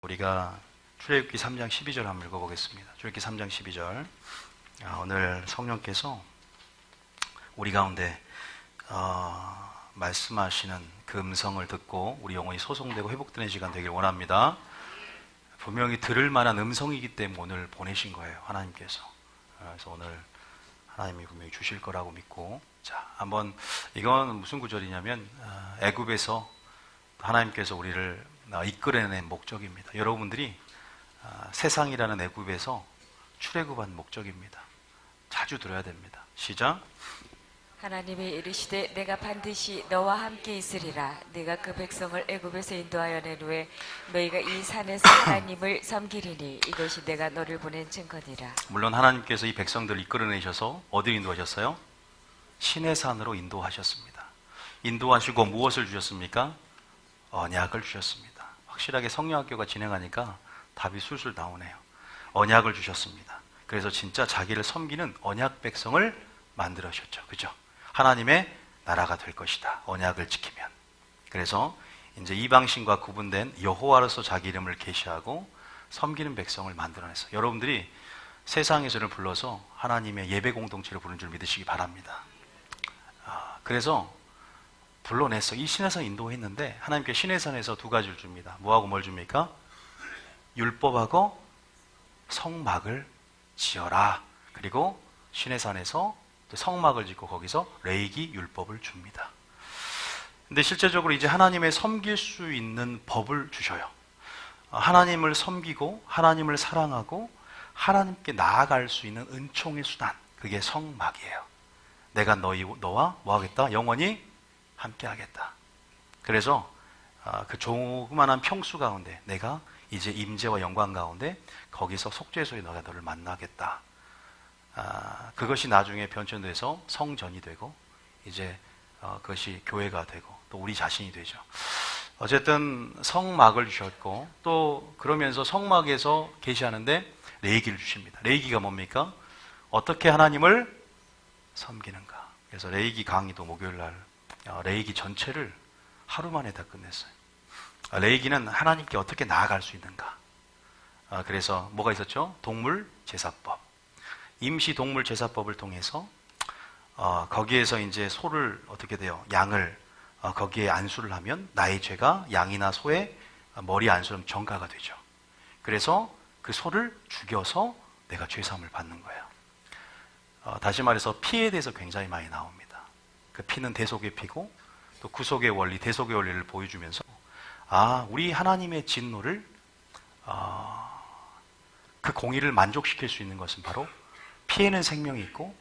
우리가 출애굽기 3장 12절 한번 읽어보겠습니다. 출애굽기 3장 12절. 오늘 성령께서 우리 가운데 말씀하시는 그 음성을 듣고 우리 영혼이 소송되고 회복되는 시간 되길 원합니다. 분명히 들을 만한 음성이기 때문에 오늘 보내신 거예요, 하나님께서. 그래서 오늘 하나님이 분명히 주실 거라고 믿고, 자, 한번 이건 무슨 구절이냐면 애굽에서 하나님께서 우리를 이끌어낸 목적입니다. 여러분들이 세상이라는 애굽에서 출애굽한 목적입니다. 자주 들어야 됩니다. 시작. 하나님이 이르시되 내가 반드시 너와 함께 있으리라. 네가 그 백성을 애굽에서 인도하여 낸 후에 너희가 이 산에서 하나님을 섬기리니 이것이 내가 너를 보낸 증거니라. 물론 하나님께서 이 백성들을 이끌어내셔서 어디로 인도하셨어요? 시내산으로 인도하셨습니다. 인도하시고 무엇을 주셨습니까? 언약을 주셨습니다. 확실하게 성령학교가 진행하니까 답이 술술 나오네요. 언약을 주셨습니다. 그래서 진짜 자기를 섬기는 언약 백성을 만들으셨죠. 그죠? 하나님의 나라가 될 것이다. 언약을 지키면. 그래서 이제 이방신과 구분된 여호와로서 자기 이름을 계시하고 섬기는 백성을 만들어냈어요. 여러분들이 세상에서를 불러서 하나님의 예배 공동체를 부른 줄 믿으시기 바랍니다. 그래서 불러냈어. 이 시내산 인도했는데 하나님께 시내산에서 두 가지를 줍니다. 뭐하고 뭘 줍니까? 율법하고 성막을 지어라. 그리고 시내산에서 성막을 짓고 거기서 레위기 율법을 줍니다. 근데 실제적으로 이제 하나님의 섬길 수 있는 법을 주셔요. 하나님을 섬기고 하나님을 사랑하고 하나님께 나아갈 수 있는 은총의 수단, 그게 성막이에요. 내가 너와 뭐 하겠다? 영원히 함께 하겠다. 그래서 그 조그만한 평수 가운데 내가 이제 임재와 영광 가운데 거기서 속죄소에 너가 너를 만나겠다. 그것이 나중에 변천돼서 성전이 되고 이제 그것이 교회가 되고 또 우리 자신이 되죠. 어쨌든 성막을 주셨고 또 그러면서 성막에서 계시하는데 레위기를 주십니다. 레위기가 뭡니까? 어떻게 하나님을 섬기는가. 그래서 레위기 강의도 목요일날 레위기 전체를 하루 만에 다 끝냈어요. 레위기는 하나님께 어떻게 나아갈 수 있는가. 그래서 뭐가 있었죠? 동물 제사법. 임시 동물 제사법을 통해서 거기에서 이제 소를 어떻게 돼요? 양을 거기에 안수를 하면 나의 죄가 양이나 소의 머리 안수는 전가가 되죠. 그래서 그 소를 죽여서 내가 죄사함을 받는 거예요. 다시 말해서 피에 대해서 굉장히 많이 나옵니다. 그 피는 대속의 피고 또 구속의 원리, 대속의 원리를 보여주면서 우리 하나님의 진노를 그 공의를 만족시킬 수 있는 것은 바로 피에는 생명이 있고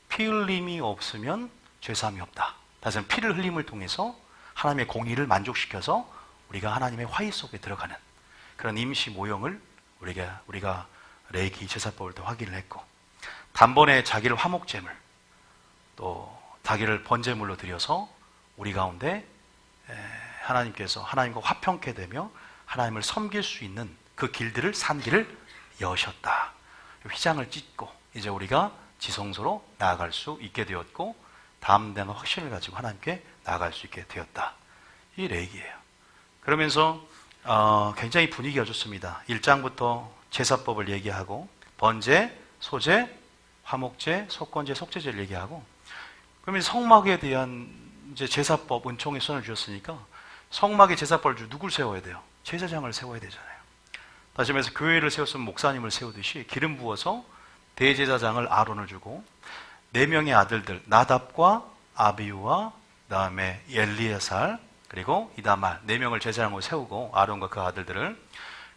피 흘림이 없으면 죄사함이 없다. 다시 말해서 피를 흘림을 통해서 하나님의 공의를 만족시켜서 우리가 하나님의 화의 속에 들어가는 그런 임시 모형을 우리가 레위기 제사법을 또 확인을 했고, 단번에 자기를 화목제물 또 자기를 번제물로 드려서 우리 가운데 하나님께서 하나님과 화평케 되며 하나님을 섬길 수 있는 그 길들을 산길을 여셨다. 휘장을 찢고 이제 우리가 지성소로 나아갈 수 있게 되었고 담대한 확신을 가지고 하나님께 나아갈 수 있게 되었다. 이 레위기예요. 그러면서 굉장히 분위기가 좋습니다. 1장부터 제사법을 얘기하고 번제, 소제, 화목제, 속건제, 속죄제를 얘기하고, 그러면 성막에 대한 이제 제사법, 은총의 선을 주셨으니까 성막의 제사법을 누굴 세워야 돼요? 제사장을 세워야 되잖아요. 다시 말해서 교회를 세웠으면 목사님을 세우듯이 기름 부어서 대제사장을 아론을 주고 4명의 아들들 나답과 아비우와 그다음에 엘리에살 그리고 이다말 4명을 제사장으로 세우고 아론과 그 아들들을,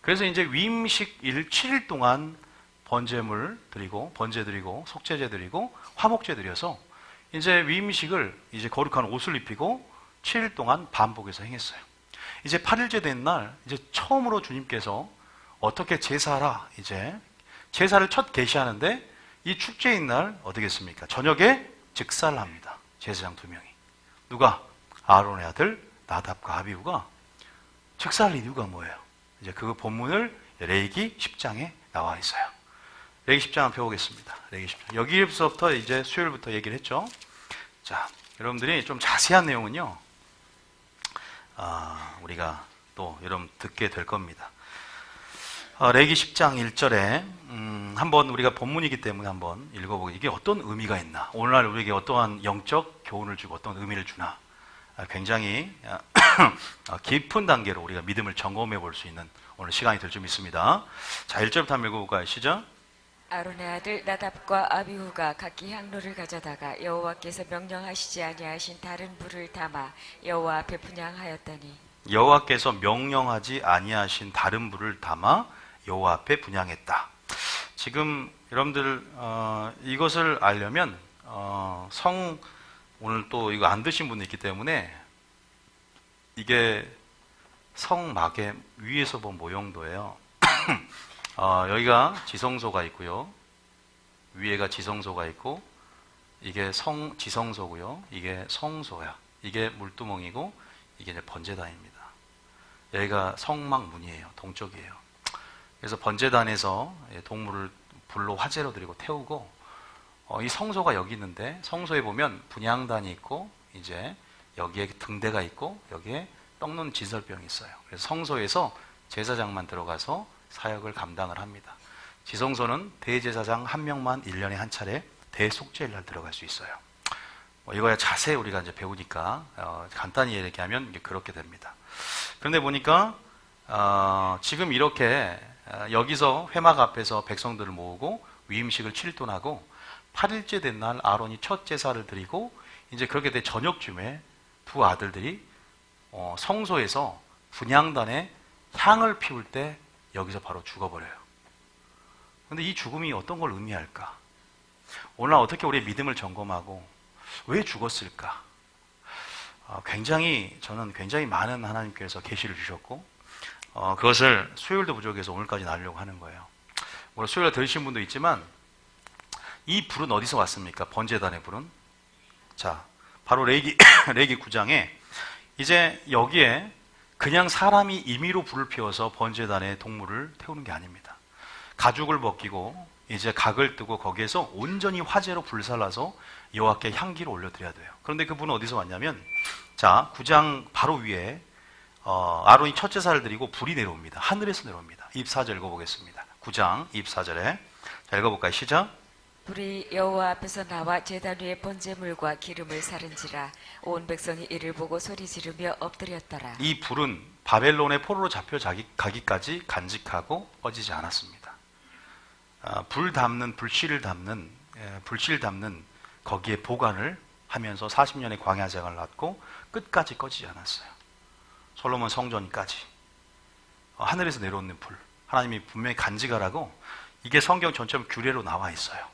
그래서 이제 위임식 7일 동안 번제물 드리고 번제 드리고 속죄제 드리고 화목제 드려서 이제 위임식을 이제 거룩한 옷을 입히고 7일 동안 반복해서 행했어요. 이제 8일째 된 날 이제 처음으로 주님께서 어떻게 제사라, 이제 제사를 첫 계시하는데 이 축제인 날 어떻겠습니까? 저녁에 즉사를 합니다. 제사장 2명이. 누가? 아론의 아들 나답과 아비후가 즉사할 이유가 뭐예요? 이제 그 본문을 레위기 10장에 나와 있어요. 레위기 10장 한번 펴보겠습니다. 레위기 10장. 여기서부터 이제 수요일부터 얘기를 했죠. 자, 여러분들이 좀 자세한 내용은요, 우리가 또 여러분 듣게 될 겁니다. 레기 10장 1절에 한번 우리가 본문이기 때문에 한번 읽어보고 이게 어떤 의미가 있나, 오늘날 우리에게 어떠한 영적 교훈을 주고 어떤 의미를 주나, 굉장히 깊은 단계로 우리가 믿음을 점검해 볼 수 있는 오늘 시간이 될 줄 믿습니다. 자, 1절부터 한번 읽어볼까요? 시작. 아론의 아들 나답과 아비후가 각기 향로를 가져다가 여호와께서 명령하시지 아니하신 다른 불을 담아 여호와 앞에 분향하였더니 여호와께서 명령하지 아니하신 다른 불을 담아 여호와 앞에 분향했다. 지금 여러분들 이것을 알려면 오늘 또 이거 안 드신 분이 있기 때문에 이게 성막의 위에서 본 모형도예요. 여기가 지성소가 있고요. 위에가 지성소가 있고, 이게 지성소고요. 이게 성소야. 이게 물두멍이고, 이게 이제 번제단입니다. 여기가 성막 문이에요. 동쪽이에요. 그래서 번제단에서 동물을 불로 화제로 드리고 태우고, 이 성소가 여기 있는데, 성소에 보면 분향단이 있고, 이제 여기에 등대가 있고, 여기에 떡놓은 진설병이 있어요. 그래서 성소에서 제사장만 들어가서 사역을 감당을 합니다. 지성소는 대제사장 한 명만 1년에 한 차례 대속죄일 날 들어갈 수 있어요. 이거야 자세히 우리가 이제 배우니까 간단히 얘기하면 이게 그렇게 됩니다. 그런데 보니까 지금 이렇게 여기서 회막 앞에서 백성들을 모으고 위임식을 7일 하고 8일째 된 날 아론이 첫 제사를 드리고, 이제 그렇게 돼 저녁쯤에 두 아들들이 성소에서 분향단에 향을 피울 때 여기서 바로 죽어버려요. 그런데 이 죽음이 어떤 걸 의미할까? 오늘 어떻게 우리의 믿음을 점검하고 왜 죽었을까? 저는 굉장히 많은 하나님께서 계시를 주셨고, 그것을 수요일도 부족해서 오늘까지 나누려고 하는 거예요. 오늘 수요일에 들으신 분도 있지만, 이 불은 어디서 왔습니까? 번제단의 불은. 자, 바로 레기 9장에 이제 여기에 그냥 사람이 임의로 불을 피워서 번제단에 동물을 태우는 게 아닙니다. 가죽을 벗기고 이제 각을 뜨고 거기에서 온전히 화제로 불살라서 여호와께 향기를 올려드려야 돼요. 그런데 그 불은 어디서 왔냐면, 자, 9장 바로 위에 아론이 첫 제사를 드리고 불이 내려옵니다. 하늘에서 내려옵니다. 24절 읽어보겠습니다. 9장 24절에 자, 읽어볼까요? 시작. 불이 여호와 앞에서 나와 제단 위에 번제물과 기름을 사른지라 온 백성이 이를 보고 소리 지르며 엎드렸더라. 이 불은 바벨론의 포로로 잡혀 가기까지 간직하고 꺼지지 않았습니다. 불씨를 담는 거기에 보관을 하면서 40년의 광야 생활을 했고 끝까지 꺼지지 않았어요. 솔로몬 성전까지 하늘에서 내려오는 불, 하나님이 분명히 간직하라고 이게 성경 전체로 규례로 나와 있어요.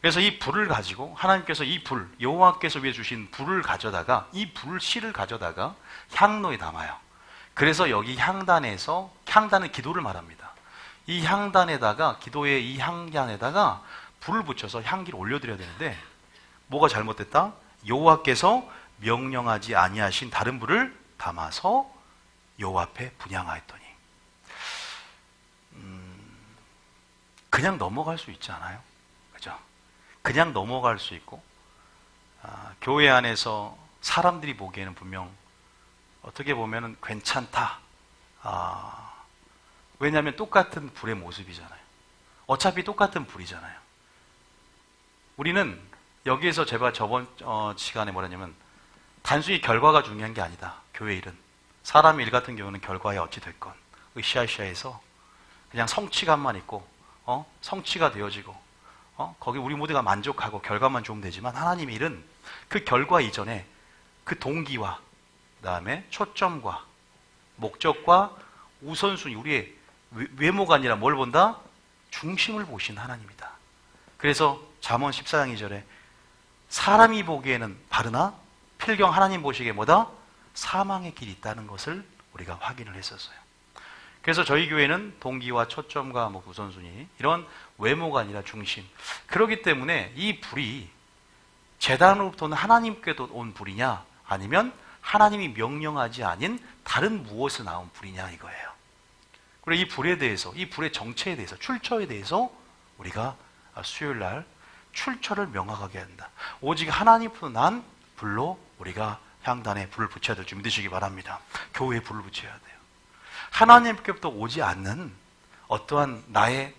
그래서 이 불을 가지고 하나님께서 이 불, 여호와께서 위해 주신 불을 가져다가 이 불씨를 가져다가 향로에 담아요. 그래서 여기 향단은 기도를 말합니다. 이 향단에다가, 기도의 이 향단에다가 불을 붙여서 향기를 올려드려야 되는데, 뭐가 잘못됐다? 여호와께서 명령하지 아니하신 다른 불을 담아서 여호와 앞에 분향하였더니, 그냥 넘어갈 수 있지 않아요? 그죠? 그냥 넘어갈 수 있고, 교회 안에서 사람들이 보기에는 분명 어떻게 보면은 괜찮다. 왜냐하면 똑같은 불의 모습이잖아요. 어차피 똑같은 불이잖아요. 우리는 여기에서 제가 저번 시간에 뭐라냐면, 단순히 결과가 중요한 게 아니다. 교회 일은. 사람 일 같은 경우는 결과에 어찌 됐건 으쌰으쌰해서 그냥 성취감만 있고 성취가 되어지고 거기 우리 모두가 만족하고 결과만 좋으면 되지만, 하나님 일은 그 결과 이전에 그 동기와 그다음에 초점과 목적과 우선순위, 우리의 외모가 아니라 뭘 본다? 중심을 보신 하나님이다. 그래서 잠언 14장 2절에 사람이 보기에는 바르나 필경 하나님 보시기에 뭐다? 사망의 길이 있다는 것을 우리가 확인을 했었어요. 그래서 저희 교회는 동기와 초점과 우선순위, 이런 외모가 아니라 중심. 그렇기 때문에 이 불이 제단으로부터는 하나님께도 온 불이냐, 아니면 하나님이 명령하지 아닌 다른 무엇에 나온 불이냐, 이거예요. 그리고 이 불에 대해서, 이 불의 정체에 대해서, 출처에 대해서 우리가 수요일 날 출처를 명확하게 한다. 오직 하나님으로부터 난 불로 우리가 향단에 불을 붙여야 될 줄 믿으시기 바랍니다. 교회에 불을 붙여야 돼요. 하나님께부터 오지 않는 어떠한 나의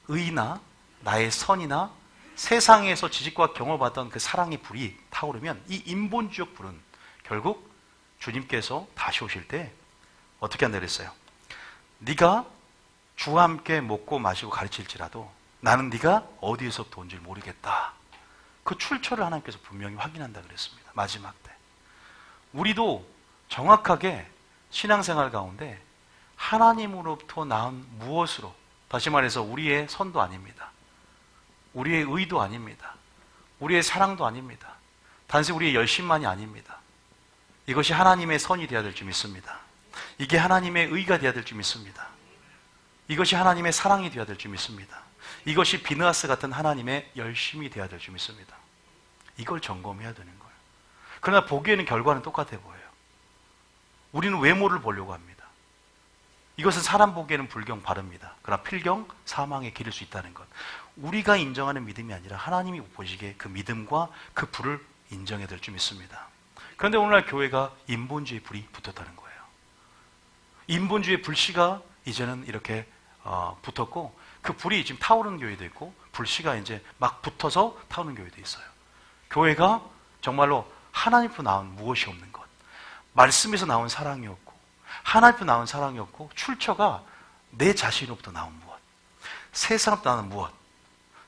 의나 나의 선이나 세상에서 지식과 경험을 받던 그 사랑의 불이 타오르면 이 인본주의적 불은 결국 주님께서 다시 오실 때 어떻게 한다 그랬어요? 네가 주와 함께 먹고 마시고 가르칠지라도 나는 네가 어디에서부터 온 줄 모르겠다. 그 출처를 하나님께서 분명히 확인한다 그랬습니다. 마지막 때. 우리도 정확하게 신앙생활 가운데 하나님으로부터 나온 무엇으로, 다시 말해서 우리의 선도 아닙니다. 우리의 의도 아닙니다. 우리의 사랑도 아닙니다. 단지 우리의 열심만이 아닙니다. 이것이 하나님의 선이 되어야 될 줄 믿습니다. 이게 하나님의 의가 되어야 될 줄 믿습니다. 이것이 하나님의 사랑이 되어야 될 줄 믿습니다. 이것이 비느하스 같은 하나님의 열심이 되어야 될 줄 믿습니다. 이걸 점검해야 되는 거예요. 그러나 보기에는 결과는 똑같아 보여요. 우리는 외모를 보려고 합니다. 이것은 사람 보기에는 불경 바릅니다. 그러나 필경 사망에 기를 수 있다는 것. 우리가 인정하는 믿음이 아니라 하나님이 보시기에 그 믿음과 그 불을 인정해야 될 줄 믿습니다. 그런데 오늘날 교회가 인본주의 불이 붙었다는 거예요. 인본주의 불씨가 이제는 이렇게 붙었고 그 불이 지금 타오르는 교회도 있고 불씨가 이제 막 붙어서 타오르는 교회도 있어요. 교회가 정말로 하나님으로 나온 무엇이 없는 것, 말씀에서 나온 사랑이 없고 하나님으로 나온 사랑이 없고 출처가 내 자신으로부터 나온 무엇, 세상으로부터 나온 무엇,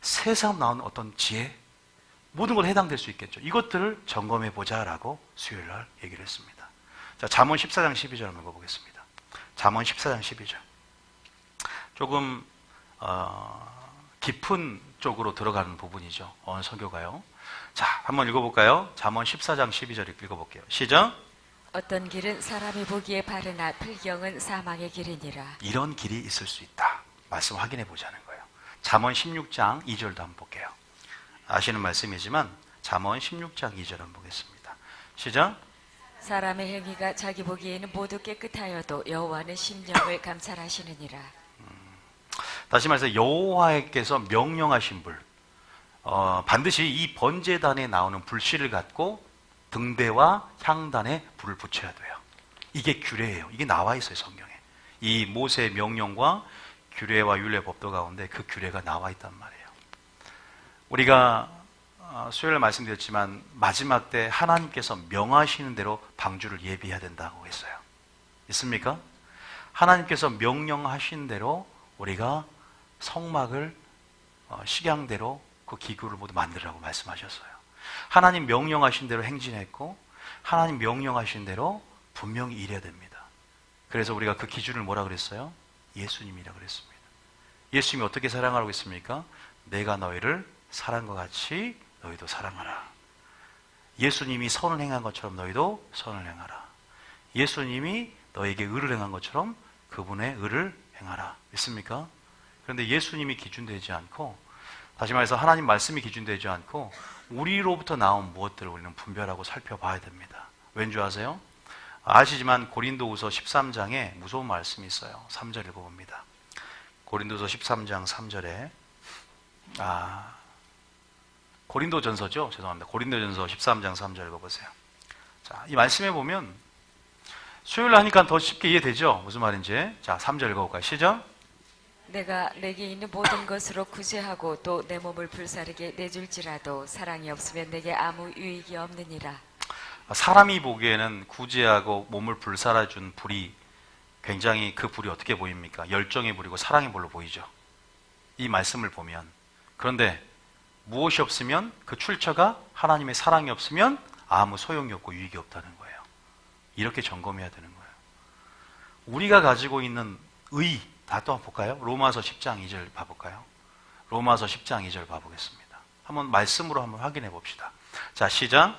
세상으로부터 나온 어떤 지혜, 모든 것 해당될 수 있겠죠. 이것들을 점검해 보자라고 수요일 날 얘기를 했습니다. 자, 잠언 14장 12절 한번 읽어보겠습니다. 잠언 14장 12절. 조금 깊은 쪽으로 들어가는 부분이죠. 어느 설교가요. 자, 한번 읽어볼까요? 잠언 14장 12절 읽어볼게요. 시작. 어떤 길은 사람이 보기에 바르나 필경은 사망의 길이니라. 이런 길이 있을 수 있다. 말씀 확인해 보자는 거예요. 잠언 16장 2절도 한번 볼게요. 아시는 말씀이지만 잠언 16장 2절 한번 보겠습니다. 시작. 사람의 행위가 자기 보기에는 모두 깨끗하여도 여호와는 심령을 감찰하시느니라. 다시 말해서 여호와께서 명령하신 불, 반드시 이 번제단에 나오는 불씨를 갖고 등대와 향단에 불을 붙여야 돼요. 이게 규례예요. 이게 나와 있어요, 성경에. 이 모세의 명령과 규례와 율례 법도 가운데 그 규례가 나와 있단 말이에요. 우리가 수요일에 말씀드렸지만 마지막 때 하나님께서 명하시는 대로 방주를 예비해야 된다고 했어요. 있습니까? 하나님께서 명령하신 대로 우리가 성막을 식양대로 그 기구를 모두 만들라고 말씀하셨어요. 하나님 명령하신 대로 행진했고 하나님 명령하신 대로 분명히 일해야 됩니다. 그래서 우리가 그 기준을 뭐라 그랬어요? 예수님이라 그랬습니다. 예수님이 어떻게 사랑하라고 했습니까? 내가 너희를 사랑과 같이 너희도 사랑하라. 예수님이 선을 행한 것처럼 너희도 선을 행하라. 예수님이 너에게 의를 행한 것처럼 그분의 의를 행하라. 믿습니까? 그런데 예수님이 기준되지 않고, 다시 말해서 하나님 말씀이 기준되지 않고 우리로부터 나온 무엇들을 우리는 분별하고 살펴봐야 됩니다. 왠지 아세요? 아시지만 고린도후서 13장에 무서운 말씀이 있어요. 3절 읽어봅니다. 고린도서 13장 3절에 고린도전서죠? 죄송합니다. 고린도전서 13장 3절 읽어보세요. 자, 이 말씀에 보면 수요일 하니까 더 쉽게 이해되죠? 무슨 말인지. 자, 3절 읽어볼까요? 시작. 내가 내게 있는 모든 것으로 구제하고 또 내 몸을 불사르게 내줄지라도 사랑이 없으면 내게 아무 유익이 없느니라. 사람이 보기에는 구제하고 몸을 불살아준 불이 굉장히, 그 불이 어떻게 보입니까? 열정의 불이고 사랑의 불로 보이죠. 이 말씀을 보면. 그런데 무엇이 없으면, 그 출처가 하나님의 사랑이 없으면 아무 소용이 없고 유익이 없다는 거예요. 이렇게 점검해야 되는 거예요. 우리가 가지고 있는 의, 다 또 한번 볼까요? 로마서 10장 2절 봐볼까요? 로마서 10장 2절 봐보겠습니다. 한번 말씀으로 한번 확인해 봅시다. 자, 시작.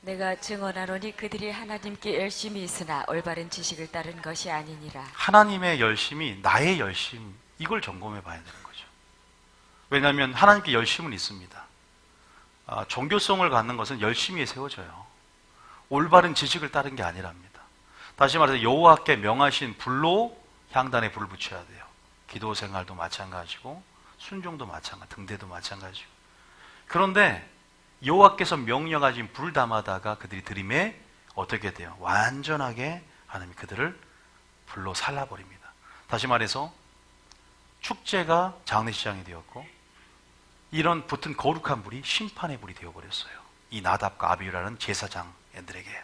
내가 증언하노니 그들이 하나님께 열심히 있으나 올바른 지식을 따른 것이 아니니라. 하나님의 열심이 나의 열심, 이걸 점검해 봐야 되는 거죠. 왜냐하면 하나님께 열심은 있습니다. 종교성을 갖는 것은 열심히 세워져요. 올바른 지식을 따른 게 아니랍니다. 다시 말해서 여호와께 명하신 불로 향단에 불을 붙여야 돼요. 기도 생활도 마찬가지고 순종도 마찬가지, 등대도 마찬가지고. 그런데 여호와께서 명령하신 불 담아다가 그들이 들임에 어떻게 돼요? 완전하게 하나님이 그들을 불로 살라버립니다. 다시 말해서 축제가 장례시장이 되었고 이런 붙은 거룩한 불이 심판의 불이 되어버렸어요. 이 나답과 아비후라는 제사장들에게.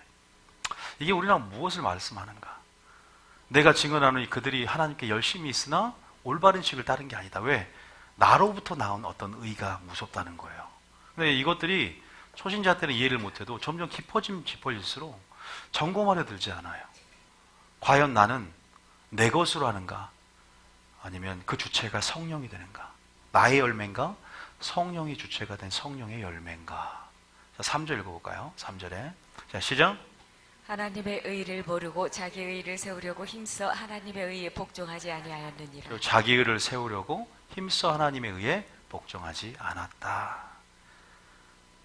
이게 우리랑 무엇을 말씀하는가? 내가 증언하는 그들이 하나님께 열심히 있으나 올바른 식을 따른 게 아니다. 왜? 나로부터 나온 어떤 의가 무섭다는 거예요. 근데 이것들이 초신자 때는 이해를 못해도 점점 깊어질수록 점검하려 들지 않아요. 과연 나는 내 것으로 하는가? 아니면 그 주체가 성령이 되는가? 나의 열매인가? 성령이 주체가 된 성령의 열매인가? 자, 3절 읽어볼까요? 3절에. 자, 시작. 하나님의 의를 모르고 자기 의를 세우려고 힘써 하나님의 의에 복종하지 아니하였느니라. 자기 의를 세우려고 힘써 하나님의 의에 복종하지 않았다.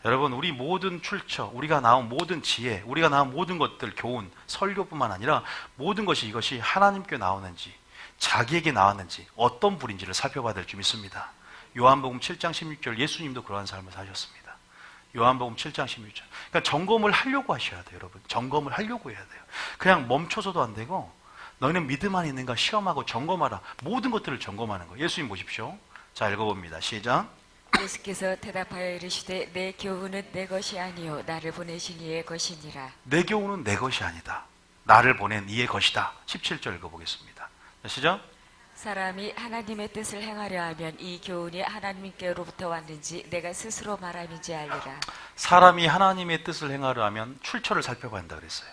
여러분, 우리 모든 출처, 우리가 나온 모든 지혜, 우리가 나온 모든 것들, 교훈, 설교뿐만 아니라 모든 것이 이것이 하나님께 나오는지, 자기에게 나왔는지, 어떤 불인지를 살펴봐야 될 줄 믿습니다. 요한복음 7장 16절, 예수님도 그러한 삶을 사셨습니다. 요한복음 7장 16절. 그러니까 점검을 하려고 하셔야 돼요, 여러분. 점검을 하려고 해야 돼요. 그냥 멈춰서도 안 되고, 너희는 믿음 안에 있는가 시험하고 점검하라. 모든 것들을 점검하는 거예요. 예수님 보십시오. 자, 읽어봅니다. 시작. 예수께서 대답하여 이르시되 내 교훈은 내 것이 아니요 나를 보내신 이의 것이니라. 내 교훈은 내 것이 아니다. 나를 보낸 이의 것이다. 17절 읽어보겠습니다. 자, 시작. 사람이 하나님의 뜻을 행하려 하면 이 교훈이 하나님께로부터 왔는지 내가 스스로 말함인지 알리라. 사람이 하나님의 뜻을 행하려 하면 출처를 살펴봐야 한다 그랬어요.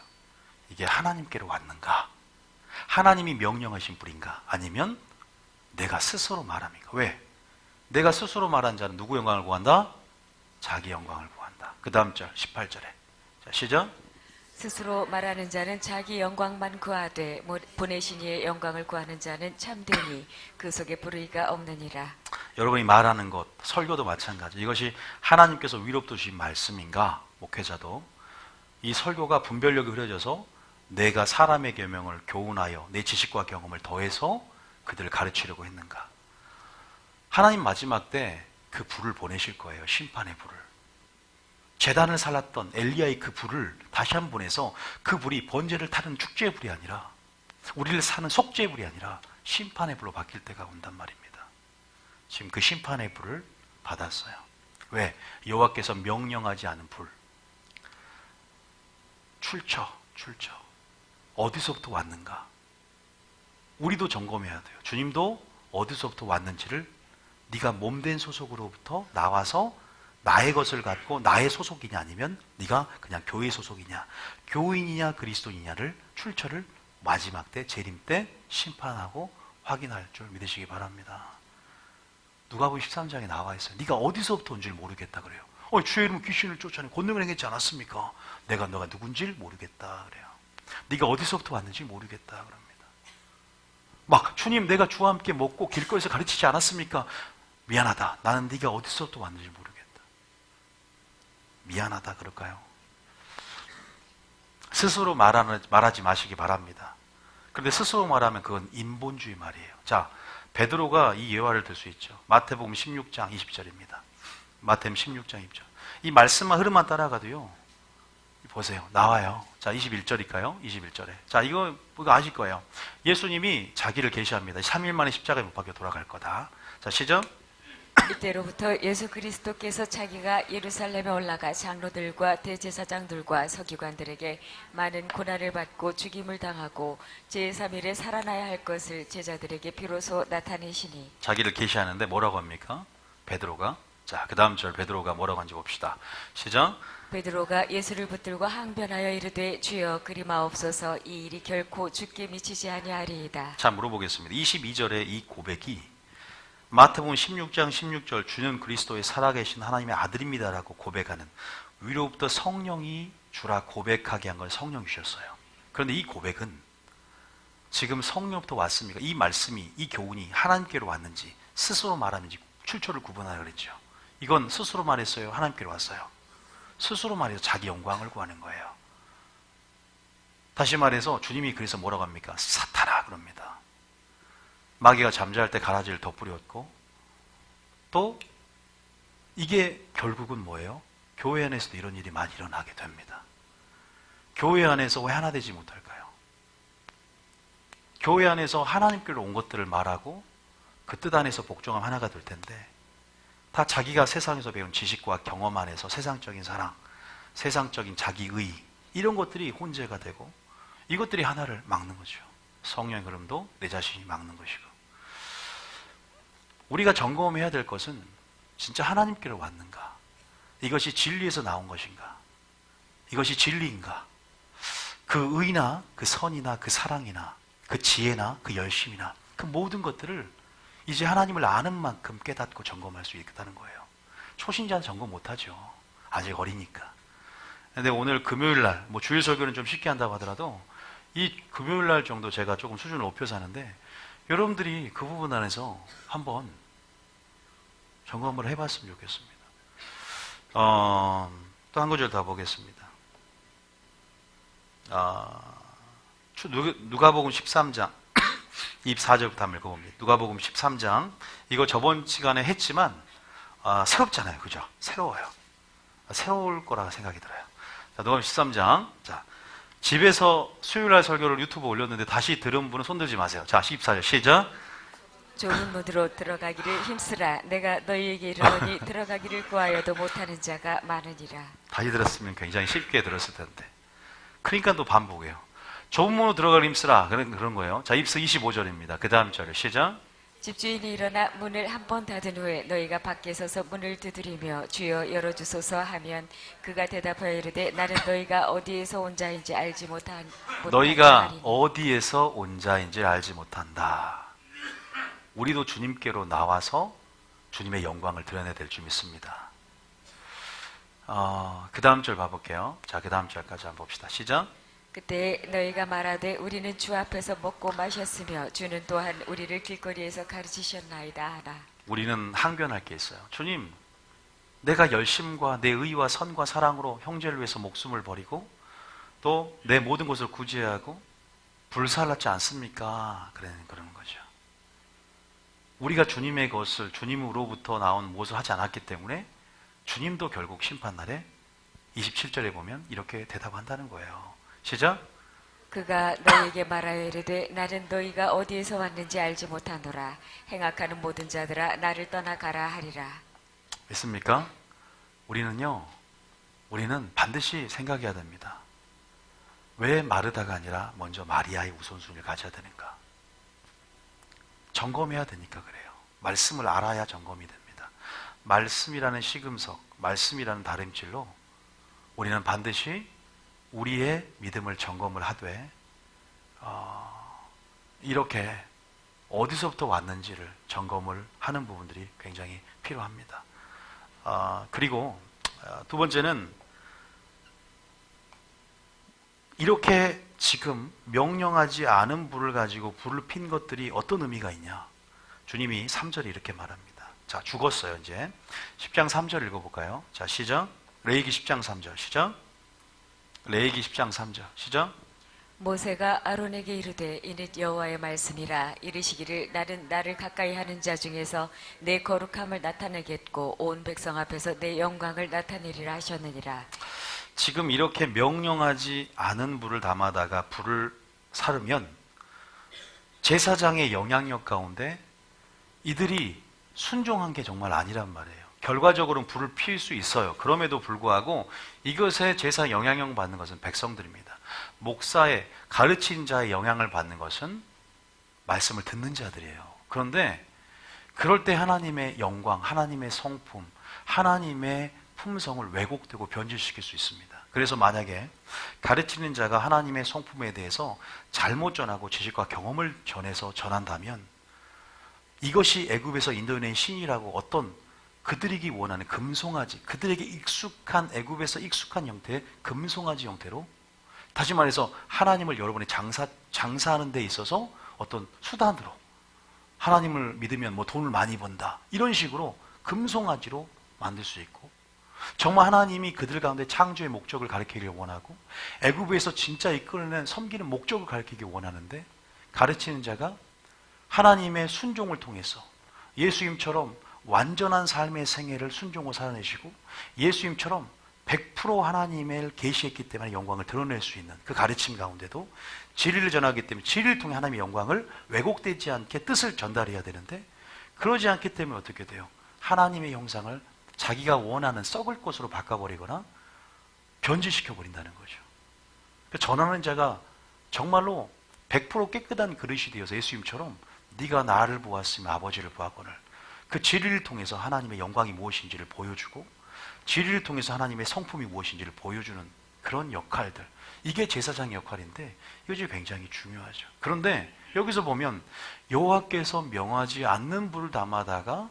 이게 하나님께로 왔는가? 하나님이 명령하신 불인가? 아니면 내가 스스로 말함인가? 왜? 내가 스스로 말한 자는 누구 영광을 구한다? 자기 영광을 구한다. 그 다음 절 18절에. 자, 시작. 스스로 말하는 자는 자기 영광만 구하되 보내신 이의 영광을 구하는 자는 참되니 그 속에 불의가 없느니라. 여러분이 말하는 것, 설교도 마찬가지. 이것이 하나님께서 위로부터 주신 말씀인가? 목회자도. 이 설교가 분별력이 흐려져서 내가 사람의 계명을 교훈하여 내 지식과 경험을 더해서 그들을 가르치려고 했는가? 하나님 마지막 때 그 불을 보내실 거예요. 심판의 불을. 제단을 살랐던 엘리야의 그 불을 다시 한번 보내서 그 불이 번제를 타는 축제의 불이 아니라 우리를 사는 속죄의 불이 아니라 심판의 불로 바뀔 때가 온단 말입니다. 지금 그 심판의 불을 받았어요. 왜? 여호와께서 명령하지 않은 불. 출처. 어디서부터 왔는가? 우리도 점검해야 돼요. 주님도 어디서부터 왔는지를 네가 몸된 소속으로부터 나와서 나의 것을 갖고 나의 소속이냐 아니면 네가 그냥 교회 소속이냐 교인이냐 그리스도인이냐를 출처를 마지막 때 재림 때 심판하고 확인할 줄 믿으시기 바랍니다. 누가복음 13장에 나와 있어요. 네가 어디서부터 온 줄 모르겠다 그래요. 주의 이름 귀신을 쫓아내 권능을 행했지 않았습니까? 내가 너가 누군지 모르겠다 그래요. 네가 어디서부터 왔는지 모르겠다 그럽니다. 막 주님 내가 주와 함께 먹고 길거리에서 가르치지 않았습니까? 미안하다. 나는 네가 어디서부터 왔는지 모르겠다. 미안하다 그럴까요? 스스로 말하지 마시기 바랍니다. 그런데 스스로 말하면 그건 인본주의 말이에요. 자, 베드로가 이 예화를 들 수 있죠. 마태복음 16장 20절입니다. 마태복음 16장 20절. 이 말씀만 흐름만 따라가도요. 보세요. 나와요. 자, 21절일까요? 21절에. 자, 이거 아실 거예요. 예수님이 자기를 계시합니다. 3일 만에 십자가에 못 박혀 돌아갈 거다. 자, 시작. 이때로부터 예수 그리스도께서 자기가 예루살렘에 올라가 장로들과 대제사장들과 서기관들에게 많은 고난을 받고 죽임을 당하고 제3일에 살아나야 할 것을 제자들에게 비로소 나타내시니. 자기를 계시하는데 뭐라고 합니까? 베드로가. 자, 그 다음 절 베드로가 뭐라고 하는지 봅시다. 시작. 베드로가 예수를 붙들고 항변하여 이르되 주여 그리마옵소서 이 일이 결코 죽게 미치지 아니하리이다. 자, 물어보겠습니다. 22절의 이 고백이 마태복음 16장 16절 주는 그리스도의 살아계신 하나님의 아들입니다라고 고백하는 위로부터 성령이 주라 고백하게 한 건 성령이 주셨어요. 그런데 이 고백은 지금 성령부터 왔습니까? 이 말씀이 이 교훈이 하나님께로 왔는지 스스로 말하는지 출처를 구분하라 그랬죠. 이건 스스로 말했어요? 하나님께로 왔어요? 스스로 말해서 자기 영광을 구하는 거예요. 다시 말해서 주님이 그래서 뭐라고 합니까? 사탄아 그럽니다. 마귀가 잠잘 때 가라지를 덧뿌렸고 또 이게 결국은 뭐예요? 교회 안에서도 이런 일이 많이 일어나게 됩니다. 교회 안에서 왜 하나 되지 못할까요? 교회 안에서 하나님께로 온 것들을 말하고 그 뜻 안에서 복종함 하나가 될 텐데 다 자기가 세상에서 배운 지식과 경험 안에서 세상적인 사랑, 세상적인 자기의 이런 것들이 혼재가 되고 이것들이 하나를 막는 거죠. 성령의 흐름도 내 자신이 막는 것이고 우리가 점검해야 될 것은 진짜 하나님께로 왔는가? 이것이 진리에서 나온 것인가? 이것이 진리인가? 그 의나 그 선이나 그 사랑이나 그 지혜나 그 열심이나 그 모든 것들을 이제 하나님을 아는 만큼 깨닫고 점검할 수 있다는 거예요. 초신자는 점검 못하죠. 아직 어리니까. 근데 오늘 금요일 날, 뭐 주일 설교는 좀 쉽게 한다고 하더라도 이 금요일 날 정도 제가 조금 수준을 높여서 하는데 여러분들이 그 부분 안에서 한번 점검을 해봤으면 좋겠습니다. 또 한 구절 더 보겠습니다. 누가복음 13장 24절부터 한번 읽어봅니다. 누가복음 13장 이거 저번 시간에 했지만 새롭잖아요. 그죠? 새로워요. 새로울 거라 생각이 들어요. 자, 누가복음 13장 자, 집에서 수요일날 설교를 유튜브에 올렸는데 다시 들은 분은 손들지 마세요. 자, 14절 시작. 좁은 문으로 들어가기를 힘쓰라. 내가 너희에게 이르노니 들어가기를 구하여도 못하는 자가 많으니라. 다시 들었으면 굉장히 쉽게 들었을 텐데. 그러니까 또 반복해요. 좁은 문으로 들어가기를 힘쓰라. 그런 거예요. 자, 입스 25절입니다. 그 다음 절을 시작. 집주인이 일어나 문을 한 번 닫은 후에 너희가 밖에 서서 문을 두드리며 주여 열어주소서 하면 그가 대답하여 이르되 나는 너희가 어디에서 온 자인지 알지 못한다 너희가 하리니. 어디에서 온 자인지 알지 못한다. 우리도 주님께로 나와서 주님의 영광을 드러내야 될 줄 믿습니다. 그 다음 절 봐볼게요. 자, 그 다음 절까지 한번 봅시다. 시작. 그때 너희가 말하되 우리는 주 앞에서 먹고 마셨으며 주는 또한 우리를 길거리에서 가르치셨나이다 하라. 우리는 항변할 게 있어요. 주님, 내가 열심과 내 의와 선과 사랑으로 형제를 위해서 목숨을 버리고 또 내 모든 것을 구제하고 불살랐지 않습니까? 그러는 거죠. 우리가 주님의 것을 주님으로부터 나온 무엇을 하지 않았기 때문에 주님도 결국 심판날에 27절에 보면 이렇게 대답한다는 거예요. 시작. 그가 너희에게 말하여 이르되 나는 너희가 어디에서 왔는지 알지 못하노라. 행악하는 모든 자들아 나를 떠나가라 하리라. 믿습니까? 우리는 반드시 생각해야 됩니다. 왜 마르다가 아니라 먼저 마리아의 우선순위를 가져야 되는가? 점검해야 되니까 그래요. 말씀을 알아야 점검이 됩니다. 말씀이라는 시금석, 말씀이라는 다림질로 우리는 반드시 우리의 믿음을 점검을 하되 이렇게 어디서부터 왔는지를 점검을 하는 부분들이 굉장히 필요합니다. 그리고 두 번째는 이렇게 지금 명령하지 않은 불을 가지고 불을 핀 것들이 어떤 의미가 있냐? 주님이 3절에 이렇게 말합니다. 자, 죽었어요 이제. 10장 3절 읽어볼까요? 자, 시작. 레위기 10장 3절 시작. 레위기 10장 3절 시작. 모세가 아론에게 이르되 이는 여호와의 말씀이라. 이르시기를 나는 나를 가까이 하는 자 중에서 내 거룩함을 나타내겠고 온 백성 앞에서 내 영광을 나타내리라 하셨느니라. 지금 이렇게 명령하지 않은 불을 담아다가 불을 사르면 제사장의 영향력 가운데 이들이 순종한 게 정말 아니란 말이에요. 결과적으로는 불을 피울 수 있어요. 그럼에도 불구하고 이것에 제사 영향력 받는 것은 백성들입니다. 목사의 가르친 자의 영향을 받는 것은 말씀을 듣는 자들이에요. 그런데 그럴 때 하나님의 영광, 하나님의 성품, 하나님의 품성을 왜곡되고 변질시킬 수 있습니다. 그래서 만약에 가르치는 자가 하나님의 성품에 대해서 잘못 전하고 지식과 경험을 전한다면 이것이 애굽에서 인도해낸 신이라고 어떤 그들이 원하는 금송아지, 그들에게 익숙한 애굽에서 익숙한 형태의 금송아지 형태로, 다시 말해서 하나님을 여러분이 장사하는 데 있어서 어떤 수단으로 하나님을 믿으면 뭐 돈을 많이 번다 이런 식으로 금송아지로 만들 수 있고, 정말 하나님이 그들 가운데 창조의 목적을 가르치기를 원하고 애굽에서 진짜 이끌어낸 섬기는 목적을 가르치기 원하는데 가르치는 자가 하나님의 순종을 통해서 예수님처럼 완전한 삶의 생애를 순종을 살아내시고 예수님처럼 100% 하나님을 계시했기 때문에 영광을 드러낼 수 있는 그 가르침 가운데도 진리를 전하기 때문에 진리를 통해 하나님의 영광을 왜곡되지 않게 뜻을 전달해야 되는데 그러지 않기 때문에 어떻게 돼요? 하나님의 형상을 자기가 원하는 썩을 것으로 바꿔버리거나 변질시켜버린다는 거죠. 전하는 자가 정말로 100% 깨끗한 그릇이 되어서 예수님처럼 네가 나를 보았으면 아버지를 보았거늘, 그 진리를 통해서 하나님의 영광이 무엇인지를 보여주고 진리를 통해서 하나님의 성품이 무엇인지를 보여주는 그런 역할들, 이게 제사장의 역할인데 이것이 굉장히 중요하죠. 그런데 여기서 보면 여호와께서 명하지 않는 불을 담아다가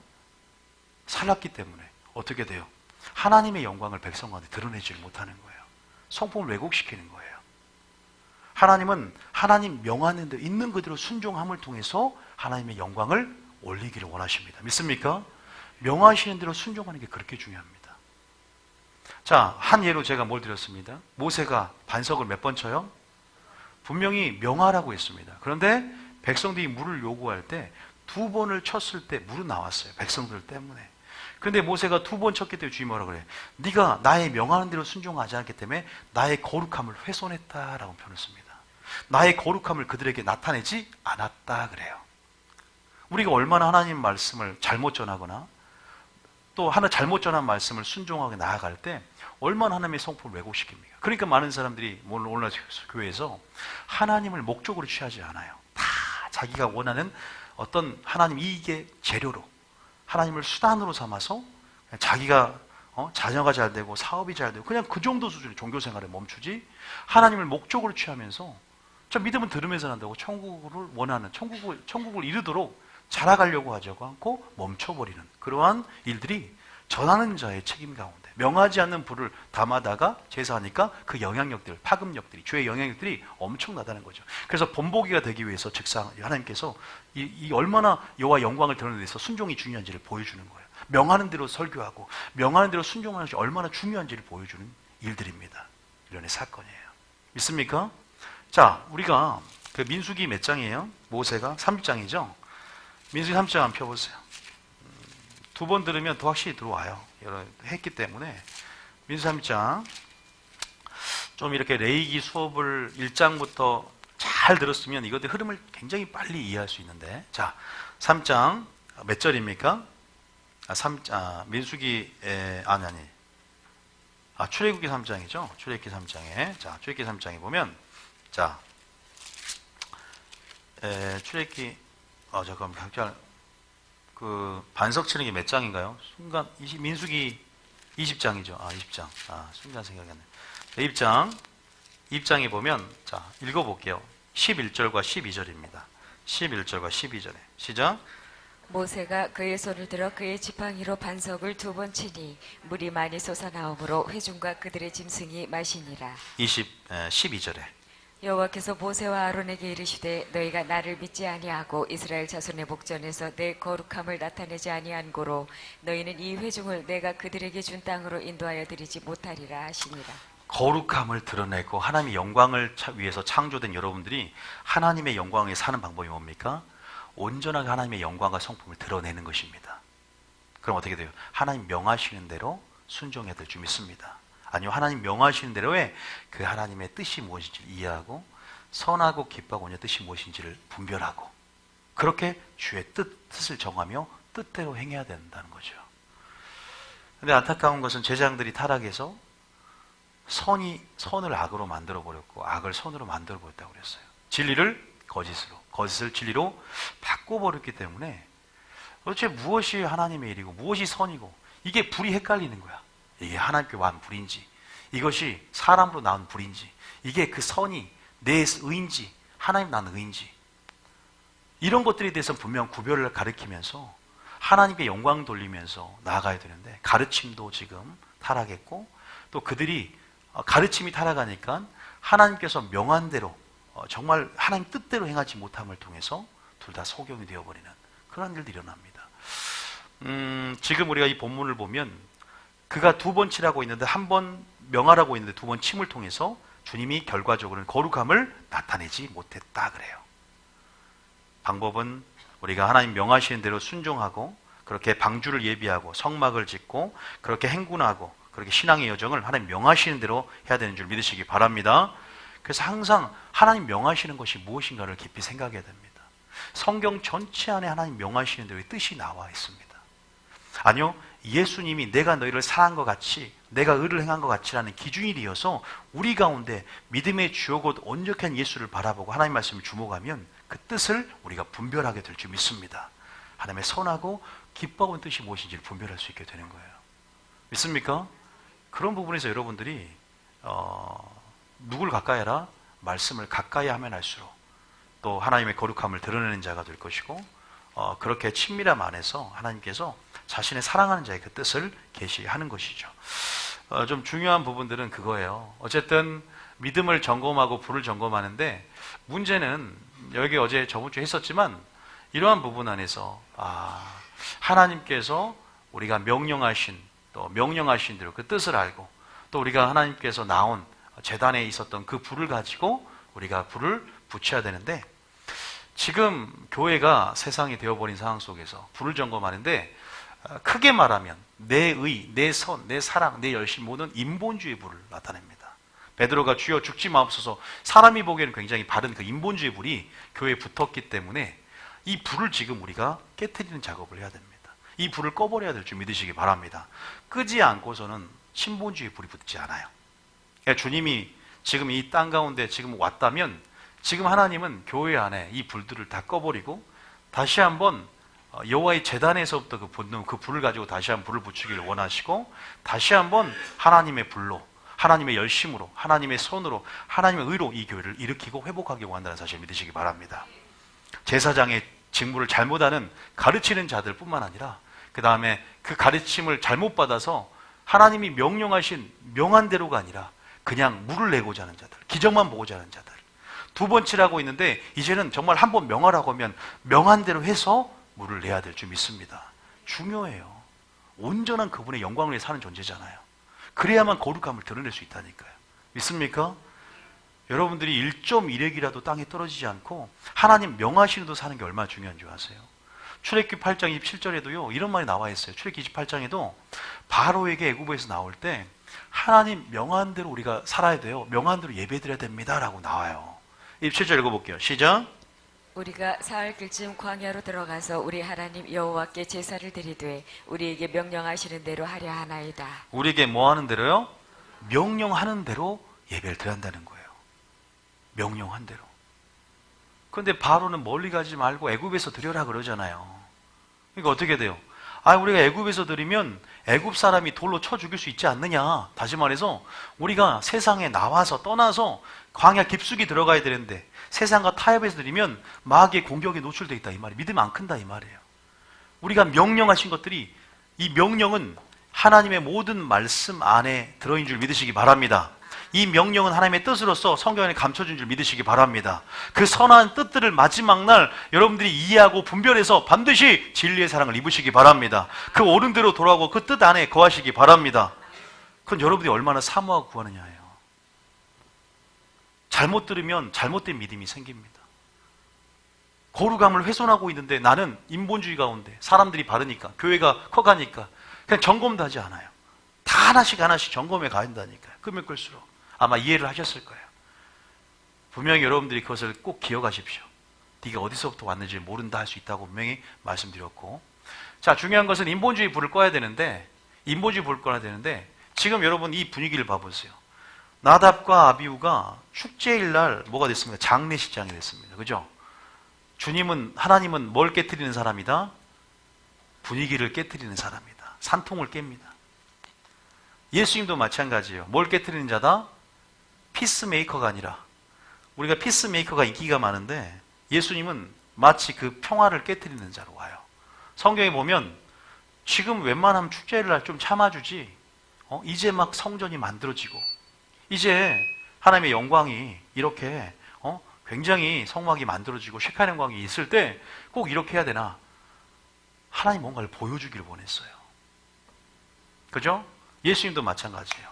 살았기 때문에 어떻게 돼요? 하나님의 영광을 백성한테 드러내지 못하는 거예요. 성품을 왜곡시키는 거예요. 하나님은 하나님 명하는 대로 있는 그대로 순종함을 통해서 하나님의 영광을 올리기를 원하십니다. 믿습니까? 명하시는 대로 순종하는 게 그렇게 중요합니다. 자, 한 예로 제가 뭘 드렸습니다. 모세가 반석을 몇 번 쳐요? 분명히 명하라고 했습니다. 그런데 백성들이 물을 요구할 때 2번을 쳤을 때 물은 나왔어요. 백성들 때문에. 그런데 모세가 2번 쳤기 때문에 주님 뭐라 그래? 네가 나의 명하는 대로 순종하지 않기 때문에 나의 거룩함을 훼손했다라고 표현을 씁니다. 나의 거룩함을 그들에게 나타내지 않았다 그래요. 우리가 얼마나 하나님 말씀을 잘못 전하거나 또 하나 잘못 전한 말씀을 순종하게 나아갈 때 얼마나 하나님의 성품을 왜곡시킵니까? 그러니까 많은 사람들이 오늘 교회에서 하나님을 목적으로 취하지 않아요. 다 자기가 원하는 어떤 하나님 이익의 재료로, 하나님을 수단으로 삼아서 자기가 자녀가 잘 되고 사업이 잘 되고 그냥 그 정도 수준의 종교 생활에 멈추지, 하나님을 목적으로 취하면서 저 믿음은 들으면서 난다고 천국을 원하는 천국을 이루도록 자라가려고 하지 않고 멈춰버리는 그러한 일들이 전하는 자의 책임 가운데, 명하지 않는 불을 담아다가 제사하니까 그 영향력들, 파급력들이, 죄의 영향력들이 엄청나다는 거죠. 그래서 본보기가 되기 위해서 즉사 하나님께서 이 얼마나 여호와 영광을 드러내기 위해서 순종이 중요한지를 보여주는 거예요. 명하는 대로 설교하고 명하는 대로 순종하는 것이 얼마나 중요한지를 보여주는 일들입니다. 이런 사건이에요. 믿습니까? 자, 우리가 그 민수기 몇 장이에요? 모세가 3장이죠? 민수기 3장 한번 펴보세요. 2번 들으면 더 확실히 들어와요. 여러 했기 때문에. 민수기 3장. 좀 이렇게 레위기 수업을 1장부터 잘 들었으면 이것의 흐름을 굉장히 빨리 이해할 수 있는데. 자, 3장 몇 절입니까? 민수기, 출애굽기 3장이죠. 출애굽기 3장에. 자, 출애굽기 3장에 보면, 자, 출애굽기, 잠깐만, 각자, 그, 반석 치는 게 몇 장인가요? 순간, 민수기 20장이죠. 20장. 순간 생각이 안 나요. 20장에 보면, 자, 읽어볼게요. 11절과 12절입니다. 11절과 12절에. 시작. 모세가 그의 손을 들어 그의 지팡이로 반석을 2번 치니 물이 많이 솟아나오므로 회중과 그들의 짐승이 마시니라. 12절에. 여호와께서 모세와 아론에게 이르시되 너희가 나를 믿지 아니하고 이스라엘 자손의 목전에서 내 거룩함을 나타내지 아니한 고로 너희는 이 회중을 내가 그들에게 준 땅으로 인도하여 드리지 못하리라 하시니라. 거룩함을 드러내고 하나님의 영광을 위해서 창조된 여러분들이 하나님의 영광에 사는 방법이 뭡니까? 온전하게 하나님의 영광과 성품을 드러내는 것입니다. 그럼 어떻게 돼요? 하나님 명하시는 대로 순종해야 될 줄 믿습니다. 아니면 하나님 명하시는 대로의 그 하나님의 뜻이 무엇인지를 이해하고 선하고 기뻐하고 온유한 뜻이 무엇인지를 분별하고 그렇게 주의 뜻을 정하며 뜻대로 행해야 된다는 거죠. 그런데 안타까운 것은 제사장들이 타락해서 선을 악으로 만들어버렸고 악을 선으로 만들어버렸다고 그랬어요. 진리를 거짓으로, 거짓을 진리로 바꿔버렸기 때문에 도대체 무엇이 하나님의 일이고 무엇이 선이고 이게 불이 헷갈리는 거야. 이게 하나님께 와한 불인지 이것이 사람으로 나온 불인지 이게 그 선이 내 의인지 하나님 낳은 의인지 이런 것들에 대해서 분명 구별을 가리키면서 하나님께 영광 돌리면서 나아가야 되는데 가르침도 지금 타락했고 또 그들이 가르침이 타락하니까 하나님께서 명한 대로 정말 하나님 뜻대로 행하지 못함을 통해서 둘 다 소경이 되어버리는 그런 일들이 일어납니다. 지금 우리가 이 본문을 보면 그가 2번 치라고 있는데 1번 명하라고 있는데 2번 침을 통해서 주님이 결과적으로는 거룩함을 나타내지 못했다 그래요. 방법은 우리가 하나님 명하시는 대로 순종하고 그렇게 방주를 예비하고 성막을 짓고 그렇게 행군하고 그렇게 신앙의 여정을 하나님 명하시는 대로 해야 되는 줄 믿으시기 바랍니다. 그래서 항상 하나님 명하시는 것이 무엇인가를 깊이 생각해야 됩니다. 성경 전체 안에 하나님 명하시는 대로의 뜻이 나와 있습니다. 아니요, 예수님이 내가 너희를 사랑한 것 같이, 내가 의를 행한 것 같이라는 기준이 되어서 우리 가운데 믿음의 주요곧 온전한 예수를 바라보고 하나님 말씀을 주목하면 그 뜻을 우리가 분별하게 될 줄 믿습니다. 하나님의 선하고 기뻐하는 뜻이 무엇인지를 분별할 수 있게 되는 거예요. 믿습니까? 그런 부분에서 여러분들이 누굴 가까이 하라? 말씀을 가까이 하면 할수록 또 하나님의 거룩함을 드러내는 자가 될 것이고, 그렇게 친밀함 안에서 하나님께서 자신의 사랑하는 자의 그 뜻을 계시하는 것이죠. 좀 중요한 부분들은 그거예요. 어쨌든 믿음을 점검하고 불을 점검하는데, 문제는 여기 어제 저번 주에 했었지만 이러한 부분 안에서 하나님께서 우리가 명령하신 대로 그 뜻을 알고, 또 우리가 하나님께서 나온 제단에 있었던 그 불을 가지고 우리가 불을 붙여야 되는데, 지금 교회가 세상이 되어버린 상황 속에서 불을 점검하는데, 크게 말하면 내 의, 내 선, 내 사랑, 내 열심 모든 인본주의 불을 나타냅니다. 베드로가 주여 죽지 마옵소서, 사람이 보기에는 굉장히 바른 그 인본주의 불이 교회에 붙었기 때문에 이 불을 지금 우리가 깨트리는 작업을 해야 됩니다. 이 불을 꺼버려야 될 줄 믿으시기 바랍니다. 끄지 않고서는 신본주의 불이 붙지 않아요. 그러니까 주님이 지금 이 땅 가운데 지금 왔다면, 지금 하나님은 교회 안에 이 불들을 다 꺼버리고 다시 한번 여호와의 제단에서부터 그 본능, 그 불을 가지고 다시 한번 불을 붙이기를 원하시고, 다시 한번 하나님의 불로, 하나님의 열심으로, 하나님의 손으로, 하나님의 의로 이 교회를 일으키고 회복하기 원한다는 사실을 믿으시기 바랍니다. 제사장의 직무를 잘못하는 가르치는 자들 뿐만 아니라, 그 다음에 그 가르침을 잘못 받아서 하나님이 명령하신 명한 대로가 아니라 그냥 물을 내고자 하는 자들, 기적만 보고자 하는 자들, 두 번 치라고 있는데 이제는 정말 한 번 명하라고 하면 명한 대로 해서 물을 내야 될 줄 믿습니다. 중요해요. 온전한 그분의 영광을 위해 사는 존재잖아요. 그래야만 거룩함을 드러낼 수 있다니까요. 믿습니까? 여러분들이 1.1핵이라도 땅에 떨어지지 않고 하나님 명하시는 대로 사는 게 얼마나 중요한 줄 아세요? 출애굽기 8장 27절에도요 이런 말이 나와 있어요. 출애굽기 28장에도 바로에게 애굽에서 나올 때 하나님 명한 대로 우리가 살아야 돼요, 명한 대로 예배드려야 됩니다 라고 나와요. 27절 읽어볼게요. 시작. 우리가 사흘길쯤 광야로 들어가서 우리 하나님 여호와께 제사를 드리되 우리에게 명령하시는 대로 하려 하나이다. 우리에게 뭐 하는 대로요? 명령하는 대로 예배를 드려야 한다는 거예요. 명령한 대로. 그런데 바로는 멀리 가지 말고 애굽에서 드려라 그러잖아요. 그러니까 어떻게 돼요? 우리가 애굽에서 드리면 애굽 사람이 돌로 쳐 죽일 수 있지 않느냐. 다시 말해서 우리가 세상에 나와서 떠나서 광야 깊숙이 들어가야 되는데 세상과 타협해서 드리면 마귀의 공격에 노출되어 있다 이 말이에요. 믿음 안 큰다 이 말이에요. 우리가 명령하신 것들이, 이 명령은 하나님의 모든 말씀 안에 들어있는 줄 믿으시기 바랍니다. 이 명령은 하나님의 뜻으로서 성경 안에 감춰진 줄 믿으시기 바랍니다. 그 선한 뜻들을 마지막 날 여러분들이 이해하고 분별해서 반드시 진리의 사랑을 입으시기 바랍니다. 그 옳은 대로 돌아가고 그 뜻 안에 거하시기 바랍니다. 그건 여러분들이 얼마나 사모하고 구하느냐예요. 잘못 들으면 잘못된 믿음이 생깁니다. 거룩함을 훼손하고 있는데 나는 인본주의 가운데 사람들이 바르니까, 교회가 커가니까 그냥 점검도 하지 않아요. 다 하나씩 하나씩 점검해 가야 한다니까요. 그러면 끌수록 아마 이해를 하셨을 거예요. 분명히 여러분들이 그것을 꼭 기억하십시오. 네가 어디서부터 왔는지 모른다 할 수 있다고 분명히 말씀드렸고, 자, 중요한 것은 인본주의 불을 꺼야 되는데, 지금 여러분 이 분위기를 봐보세요. 나답과 아비후가 축제일 날 뭐가 됐습니까? 장례식장이 됐습니다. 그죠? 하나님은 뭘 깨트리는 사람이다? 분위기를 깨트리는 사람이다. 산통을 깹니다. 예수님도 마찬가지예요. 뭘 깨트리는 자다? 피스메이커가 아니라, 우리가 피스메이커가 인기가 많은데 예수님은 마치 그 평화를 깨트리는 자로 와요. 성경에 보면 지금 웬만하면 축제를 날 좀 참아주지, 이제 막 성전이 만들어지고 이제 하나님의 영광이 이렇게 굉장히 성막이 만들어지고 쉐칸 영광이 있을 때 꼭 이렇게 해야 되나? 하나님 뭔가를 보여주기를 원했어요. 그죠? 예수님도 마찬가지예요.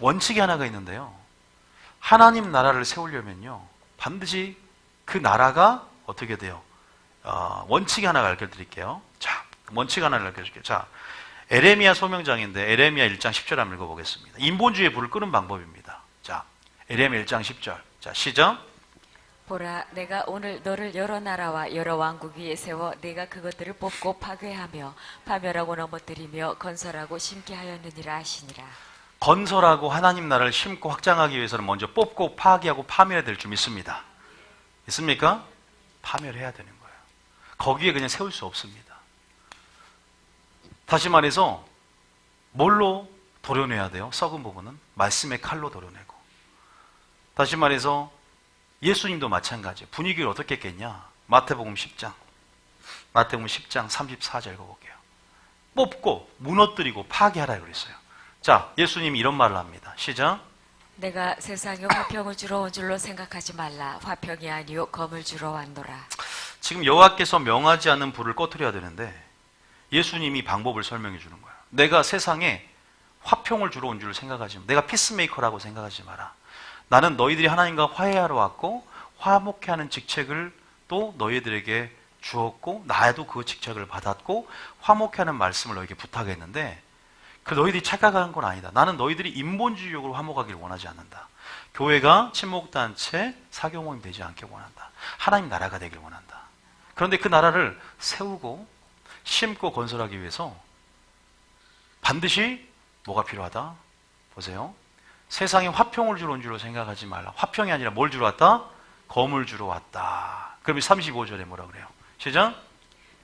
원칙이 하나가 있는데요, 하나님 나라를 세우려면요 반드시 그 나라가 어떻게 돼요? 원칙이 하나가 알려드릴게요. 자, 원칙 하나를 알려드릴게요. 자, 에레미야 소명장인데 에레미야 1장 10절 한번 읽어보겠습니다. 인본주의의 불을 끄는 방법입니다. 자, 에레미야 1장 10절. 자, 시작. 보라, 내가 오늘 너를 여러 나라와 여러 왕국 위에 세워 내가 그것들을 뽑고 파괴하며 파멸하고 넘어뜨리며 건설하고 심게 하였느니라 하시니라. 건설하고 하나님 나라를 심고 확장하기 위해서는 먼저 뽑고 파괴하고 파멸해야 될 줄 믿습니다. 있습니까? 파멸해야 되는 거예요. 거기에 그냥 세울 수 없습니다. 다시 말해서 뭘로 도려내야 돼요? 썩은 부분은 말씀의 칼로 도려내고. 다시 말해서 예수님도 마찬가지예요. 분위기를 어떻게 했겠냐? 마태복음 10장 34절 읽어볼게요. 뽑고 무너뜨리고 파괴하라 그랬어요. 자, 예수님이 이런 말을 합니다. 시작. 내가 세상에 화평을 주러 온 줄로 생각하지 말라. 화평이 아니요 검을 주러 왔노라. 지금 여호와께서 명하지 않는 불을 꺼트려야 되는데 예수님이 방법을 설명해 주는 거예요. 내가 세상에 화평을 주러 온 줄 생각하지 마. 내가 피스메이커라고 생각하지 마라. 나는 너희들이 하나님과 화해하러 왔고 화목해 하는 직책을 또 너희들에게 주었고 나도 그 직책을 받았고 화목해 하는 말씀을 너희에게 부탁했는데 그 너희들이 착각하는 건 아니다. 나는 너희들이 인본주의적으로 화목하기를 원하지 않는다. 교회가 친목단체, 사교모임 되지 않게 원한다. 하나님 나라가 되길 원한다. 그런데 그 나라를 세우고 심고 건설하기 위해서 반드시 뭐가 필요하다? 보세요. 세상에 화평을 주러 온 줄로 생각하지 말라. 화평이 아니라 뭘 주러 왔다? 검을 주러 왔다. 그럼 35절에 뭐라 그래요? 시작.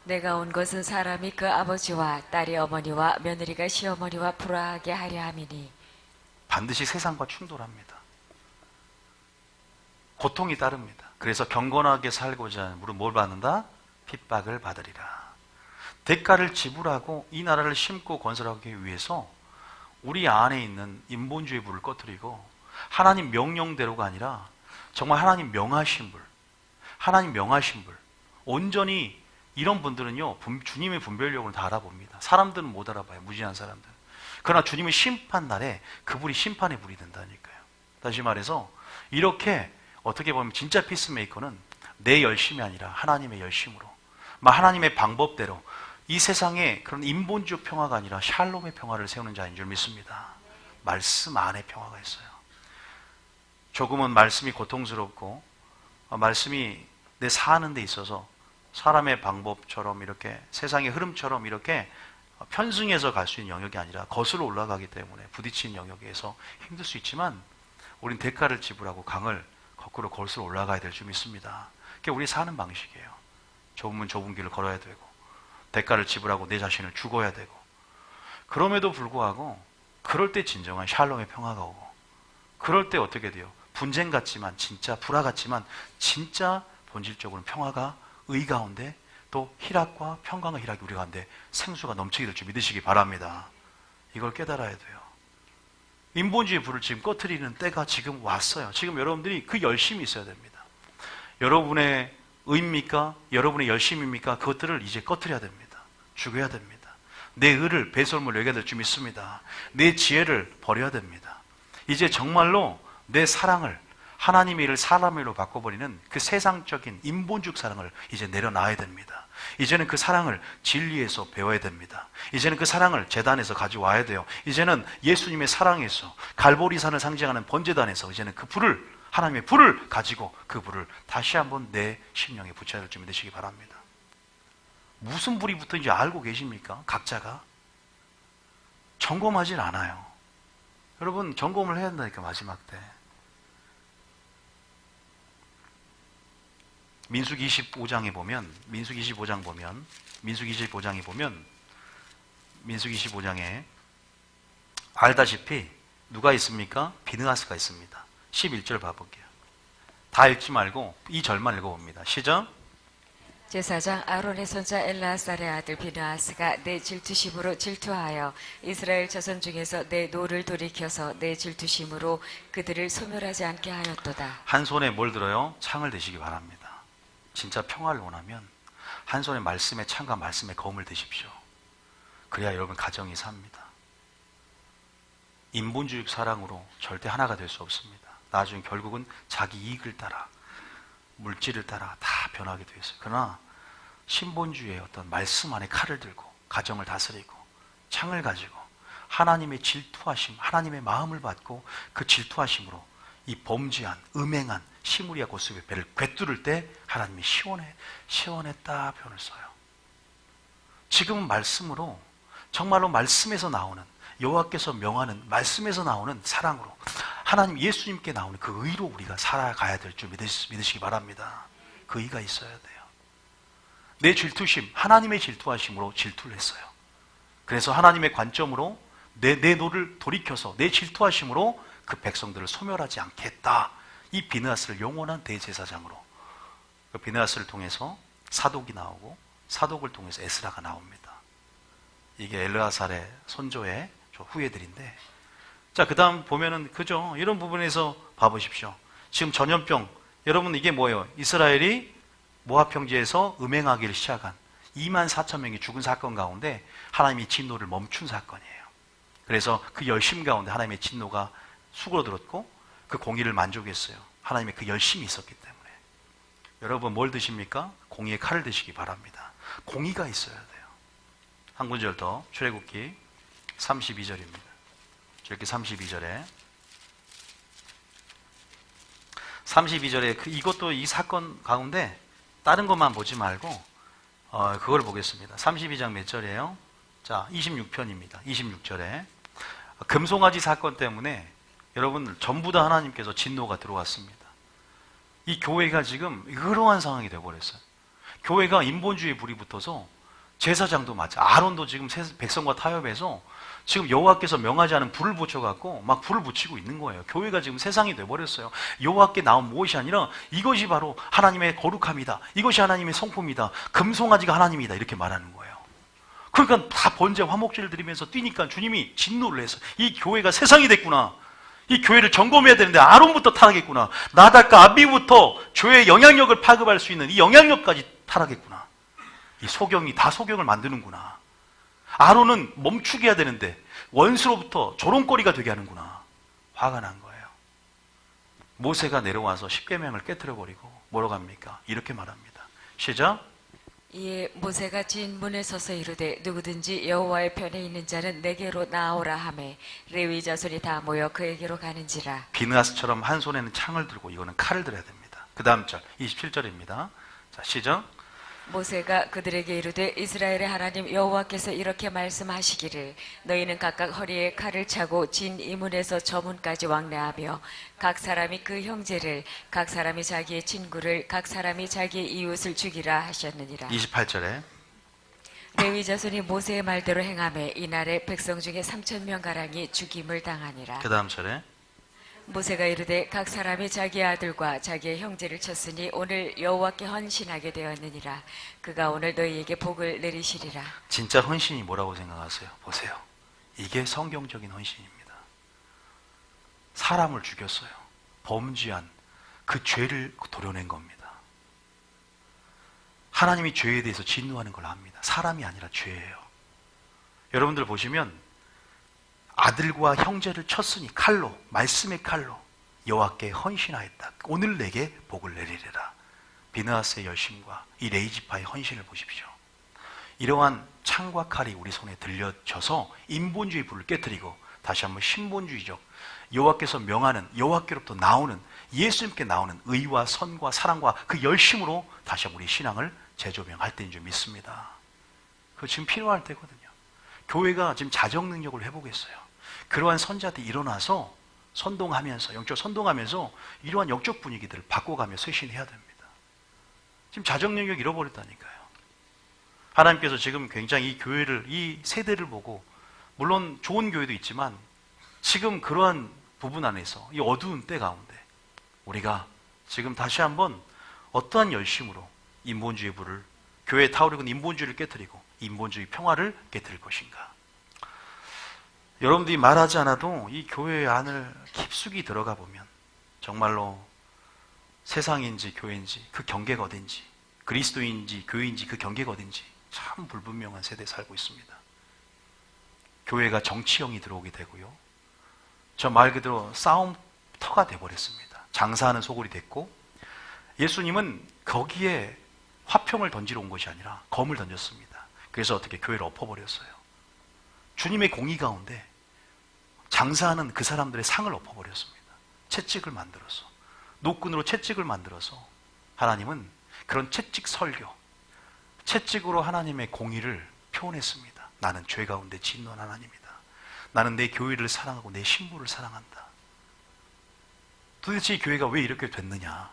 내가 온 것은 사람이 그 아버지와 딸이 어머니와 며느리가 시어머니와 불화하게 하려 함이니. 반드시 세상과 충돌합니다. 고통이 따릅니다. 그래서 경건하게 살고자 하는 무릇 뭘 받는다? 핍박을 받으리라. 대가를 지불하고 이 나라를 심고 건설하기 위해서 우리 안에 있는 인본주의 불을 꺼뜨리고 하나님 명령대로가 아니라 정말 하나님 명하신 불, 하나님 명하신 불. 온전히 이런 분들은요, 주님의 분별력을 다 알아봅니다. 사람들은 못 알아봐요. 무지한 사람들. 그러나 주님의 심판 날에 그 불이 심판의 불이 된다니까요. 다시 말해서 이렇게 어떻게 보면 진짜 피스메이커는 내 열심이 아니라 하나님의 열심으로, 하나님의 방법대로 이 세상에 그런 인본주의 평화가 아니라 샬롬의 평화를 세우는 자인 줄 믿습니다. 말씀 안에 평화가 있어요. 조금은 말씀이 고통스럽고 말씀이 내 사는 데 있어서 사람의 방법처럼 이렇게 세상의 흐름처럼 이렇게 편승해서 갈 수 있는 영역이 아니라 거슬러 올라가기 때문에 부딪히는 영역에서 힘들 수 있지만 우린 대가를 지불하고 강을 거꾸로 거슬러 올라가야 될 줄 믿습니다. 그게 우리 사는 방식이에요. 좁으면 좁은 길을 걸어야 되고 대가를 지불하고 내 자신을 죽어야 되고 그럼에도 불구하고 그럴 때 진정한 샬롬의 평화가 오고 그럴 때 어떻게 돼요? 분쟁 같지만 진짜 불화 같지만 진짜 본질적으로는 평화가 의 가운데 또 희락과 평강과 희락이 우리 가운데 생수가 넘치게 될 줄 믿으시기 바랍니다. 이걸 깨달아야 돼요. 인본주의 불을 지금 꺼트리는 때가 지금 왔어요. 지금 여러분들이 그 열심이 있어야 됩니다. 여러분의 의입니까? 여러분의 열심입니까? 그것들을 이제 꺼트려야 됩니다. 죽여야 됩니다. 내 의를 배설물 여겨야 될 줄 믿습니다. 내 지혜를 버려야 됩니다. 이제 정말로 내 사랑을 하나님의 일을 사람의 일로 바꿔버리는 그 세상적인 인본주의 사랑을 이제 내려놔야 됩니다. 이제는 그 사랑을 진리에서 배워야 됩니다. 이제는 그 사랑을 제단에서 가져와야 돼요. 이제는 예수님의 사랑에서 갈보리산을 상징하는 번제단에서 이제는 그 불을 하나님의 불을 가지고 그 불을 다시 한번 내 심령에 붙여야 될 줄 믿으시기 바랍니다. 무슨 불이 붙은지 알고 계십니까? 각자가 점검하진 않아요. 여러분 점검을 해야 된다니까. 마지막 때 민수기 25장에 보면 민수기 25장에 알다시피 누가 있습니까? 비느하스가 있습니다. 11절 봐볼게요. 다 읽지 말고 이 절만 읽어봅니다. 시작. 제사장 아론의 손자 엘라살의 아들 비느하스가 내 질투심으로 질투하여 이스라엘 자손 중에서 내 노를 돌이켜서 내 질투심으로 그들을 소멸하지 않게 하였도다. 한 손에 뭘 들어요? 창을 드시기 바랍니다. 진짜 평화를 원하면 한 손에 말씀의 창과 말씀의 검을 드십시오. 그래야 여러분 가정이 삽니다. 인본주의 사랑으로 절대 하나가 될 수 없습니다. 나중에 결국은 자기 이익을 따라 물질을 따라 다 변하게 되어 있어요. 그러나 신본주의의 어떤 말씀 안에 칼을 들고 가정을 다스리고 창을 가지고 하나님의 질투하심, 하나님의 마음을 받고 그 질투하심으로 이 범죄한, 음행한, 시무리아 고스의 배를 꿰뚫을 때 하나님이 시원했다 표현을 써요. 지금은 말씀으로, 정말로 말씀에서 나오는, 여호와께서 명하는 말씀에서 나오는 사랑으로 하나님 예수님께 나오는 그 의로 우리가 살아가야 될 줄 믿으시기 바랍니다. 그 의가 있어야 돼요. 내 질투심, 하나님의 질투하심으로 질투를 했어요. 그래서 하나님의 관점으로 내 노를 돌이켜서 내 질투하심으로 그 백성들을 소멸하지 않겠다. 이 비느하스를 영원한 대제사장으로, 그 비느하스를 통해서 사독이 나오고 사독을 통해서 에스라가 나옵니다. 이게 엘르아살의 손조의 후예들인데, 자, 그 다음 보면은, 그죠? 이런 부분에서 봐보십시오. 지금 전염병, 여러분 이게 뭐예요? 이스라엘이 모압 평지에서 음행하기를 시작한 24,000명이 죽은 사건 가운데 하나님이 진노를 멈춘 사건이에요. 그래서 그 열심 가운데 하나님의 진노가 수그러들었고 그 공의를 만족했어요. 하나님의 그 열심이 있었기 때문에. 여러분 뭘 드십니까? 공의의 칼을 드시기 바랍니다. 공의가 있어야 돼요. 한 구절 더, 출애굽기 32절입니다. 출애굽기 32절에 이것도 이 사건 가운데 다른 것만 보지 말고 그걸 보겠습니다. 32장 몇 절이에요? 자, 26편입니다. 26절에 금송아지 사건 때문에 여러분 전부 다 하나님께서 진노가 들어왔습니다. 이 교회가 지금 그러한 상황이 되어버렸어요. 교회가 인본주의 불이 붙어서 제사장도 마찬가지, 아론도 지금 백성과 타협해서 지금 여호와께서 명하지 않은 불을 붙여갖고 막 불을 붙이고 있는 거예요. 교회가 지금 세상이 돼버렸어요. 여호와께 나온 무엇이 아니라 이것이 바로 하나님의 거룩함이다, 이것이 하나님의 성품이다, 금송아지가 하나님이다, 이렇게 말하는 거예요. 그러니까 다 번제 화목제를 드리면서 뛰니까 주님이 진노를 해서 이 교회가 세상이 됐구나, 이 교회를 점검해야 되는데 아론부터 타락했구나, 나답과 아비부터 교회의 영향력을 파급할 수 있는 이 영향력까지 타락했구나, 이 소경이 다 소경을 만드는구나, 아론은 멈추게 해야 되는데 원수로부터 조롱거리가 되게 하는구나. 화가 난 거예요. 모세가 내려와서 십계명을 깨트려버리고 뭐라고 합니까? 이렇게 말합니다. 시작. 이에 모세가 진 문에 서서 이르되 누구든지 여호와의 편에 있는 자는 내게로 나오라 하매 레위 자손이 다 모여 그에게로 가는지라. 비느하스처럼 한 손에는 창을 들고 이거는 칼을 들어야 됩니다. 그 다음 절 27절입니다. 자, 시작. 모세가 그들에게 이르되 이스라엘의 하나님 여호와께서 이렇게 말씀하시기를 너희는 각각 허리에 칼을 차고 진 이문에서 저 문까지 왕래하며 각 사람이 그 형제를, 각 사람이 자기의 친구를, 각 사람이 자기의 이웃을 죽이라 하셨느니라. 28절에 레위 자손이 모세의 말대로 행하매 이날에 백성 중에 3,000명 가량이 죽임을 당하니라. 그 다음 절에 모세가 이르되 각 사람이 자기 아들과 자기의 형제를 쳤으니 오늘 여호와께 헌신하게 되었느니라. 그가 오늘 너희에게 복을 내리시리라. 진짜 헌신이 뭐라고 생각하세요? 보세요. 이게 성경적인 헌신입니다. 사람을 죽였어요. 범죄한 그 죄를 도려낸 겁니다. 하나님이 죄에 대해서 진노하는 걸 압니다. 사람이 아니라 죄예요. 여러분들 보시면 아들과 형제를 쳤으니 칼로, 말씀의 칼로 여호와께 헌신하였다. 오늘 내게 복을 내리리라. 비느하스의 열심과 이 레이지파의 헌신을 보십시오. 이러한 창과 칼이 우리 손에 들려져서 인본주의 불을 깨뜨리고 다시 한번 신본주의적 여호와께서 명하는, 여호와께로부터 나오는, 예수님께 나오는 의와 선과 사랑과 그 열심으로 다시 한번 우리 신앙을 재조명할 때인 줄 믿습니다. 그거 지금 필요할 때거든요. 교회가 지금 자정 능력을 회복했어요. 그러한 선자들이 일어나서 선동하면서, 영적 선동하면서 이러한 영적 분위기들을 바꿔가며 쇄신해야 됩니다. 지금 자정 능력 잃어버렸다니까요. 하나님께서 지금 굉장히 이 교회를, 이 세대를 보고, 물론 좋은 교회도 있지만 지금 그러한 부분 안에서 이 어두운 때 가운데 우리가 지금 다시 한번 어떠한 열심으로 인본주의 불을, 교회에 타오르는 인본주의를 깨뜨리고 인본주의 평화를 깨뜨릴 것인가. 여러분들이 말하지 않아도 이 교회 안을 깊숙이 들어가 보면 정말로 세상인지 교회인지 그 경계가 어딘지, 그리스도인지 교회인지 그 경계가 어딘지 참 불분명한 세대에 살고 있습니다. 교회가 정치형이 들어오게 되고요, 저 말 그대로 싸움터가 돼버렸습니다. 장사하는 소굴이 됐고, 예수님은 거기에 화평을 던지러 온 것이 아니라 검을 던졌습니다. 그래서 어떻게 교회를 엎어버렸어요. 주님의 공의 가운데 장사하는 그 사람들의 상을 엎어버렸습니다. 채찍을 만들어서 노끈으로 채찍을 만들어서 하나님은 그런 채찍 설교, 채찍으로 하나님의 공의를 표현했습니다. 나는 죄 가운데 진노한 하나님이다. 나는 내 교회를 사랑하고 내 신부를 사랑한다. 도대체 이 교회가 왜 이렇게 됐느냐?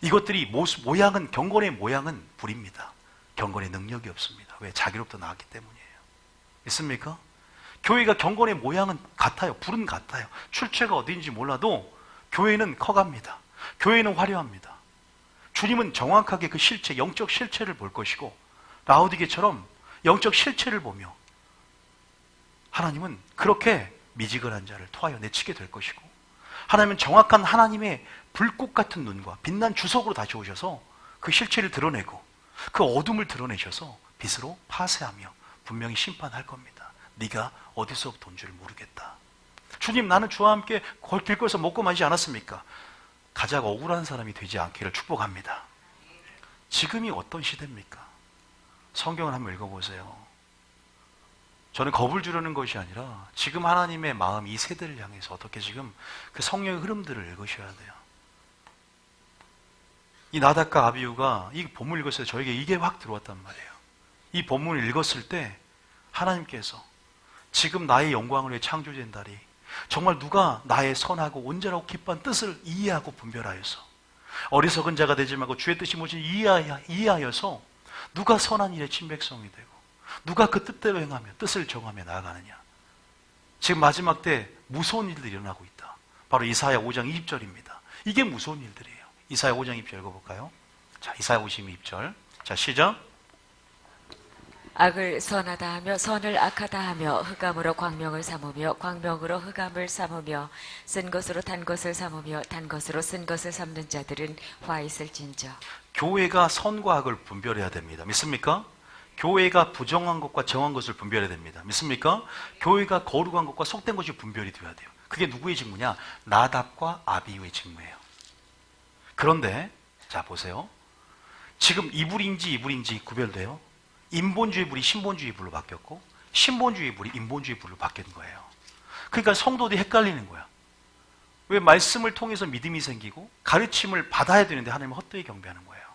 이것들이 모양은, 경건의 모양은 불입니다. 경건의 능력이 없습니다. 왜? 자기로부터 나왔기 때문이에요. 있습니까? 교회가 경건의 모양은 같아요. 불은 같아요. 출처가 어디인지 몰라도 교회는 커갑니다. 교회는 화려합니다. 주님은 정확하게 그 실체, 영적 실체를 볼 것이고, 라오디게처럼 영적 실체를 보며 하나님은 그렇게 미지근한 자를 토하여 내치게 될 것이고, 하나님은 정확한 하나님의 불꽃 같은 눈과 빛난 주석으로 다시 오셔서 그 실체를 드러내고 그 어둠을 드러내셔서 빛으로 파쇄하며 분명히 심판할 겁니다. 네가 어디서부터 온 줄 모르겠다. 주님, 나는 주와 함께 길거리에서 먹고 마시지 않았습니까? 가장 억울한 사람이 되지 않기를 축복합니다. 지금이 어떤 시대입니까? 성경을 한번 읽어보세요. 저는 겁을 주려는 것이 아니라 지금 하나님의 마음, 이 세대를 향해서 어떻게 지금 그 성령의 흐름들을 읽으셔야 돼요. 이 나답과 아비후가 이 본문을 읽었을 때 저에게 이게 확 들어왔단 말이에요. 이 본문을 읽었을 때 하나님께서 지금 나의 영광을 위해 창조된 달이 정말 누가 나의 선하고 온전하고 기뻐한 뜻을 이해하고 분별하여서 어리석은 자가 되지 말고 주의 뜻이 무엇인지 이해하여서 누가 선한 일에 친백성이 되고 누가 그 뜻대로 행하며 뜻을 정하며 나아가느냐. 지금 마지막 때 무서운 일들이 일어나고 있다. 바로 이사야 5장 20절입니다. 이게 무서운 일들이에요. 이사야 5장 20절 읽어볼까요? 자, 이사야 52절. 자, 시작. 악을 선하다 하며 선을 악하다 하며 흑암으로 광명을 삼으며 광명으로 흑암을 삼으며 쓴 것으로 단 것을 삼으며 단 것으로 쓴 것을 삼는 자들은 화 있을진저. 교회가 선과 악을 분별해야 됩니다. 믿습니까? 교회가 부정한 것과 정한 것을 분별해야 됩니다. 믿습니까? 교회가 거룩한 것과 속된 것이 분별이 되어야 돼요. 그게 누구의 직무냐? 나답과 아비후의 직무예요. 그런데 자 보세요. 지금 이불인지 구별돼요. 인본주의 불이 신본주의 불로 바뀌었고 신본주의 불이 인본주의 불로 바뀐 거예요. 그러니까 성도들이 헷갈리는 거야. 왜 말씀을 통해서 믿음이 생기고 가르침을 받아야 되는데 하나님은 헛되이 경배하는 거예요.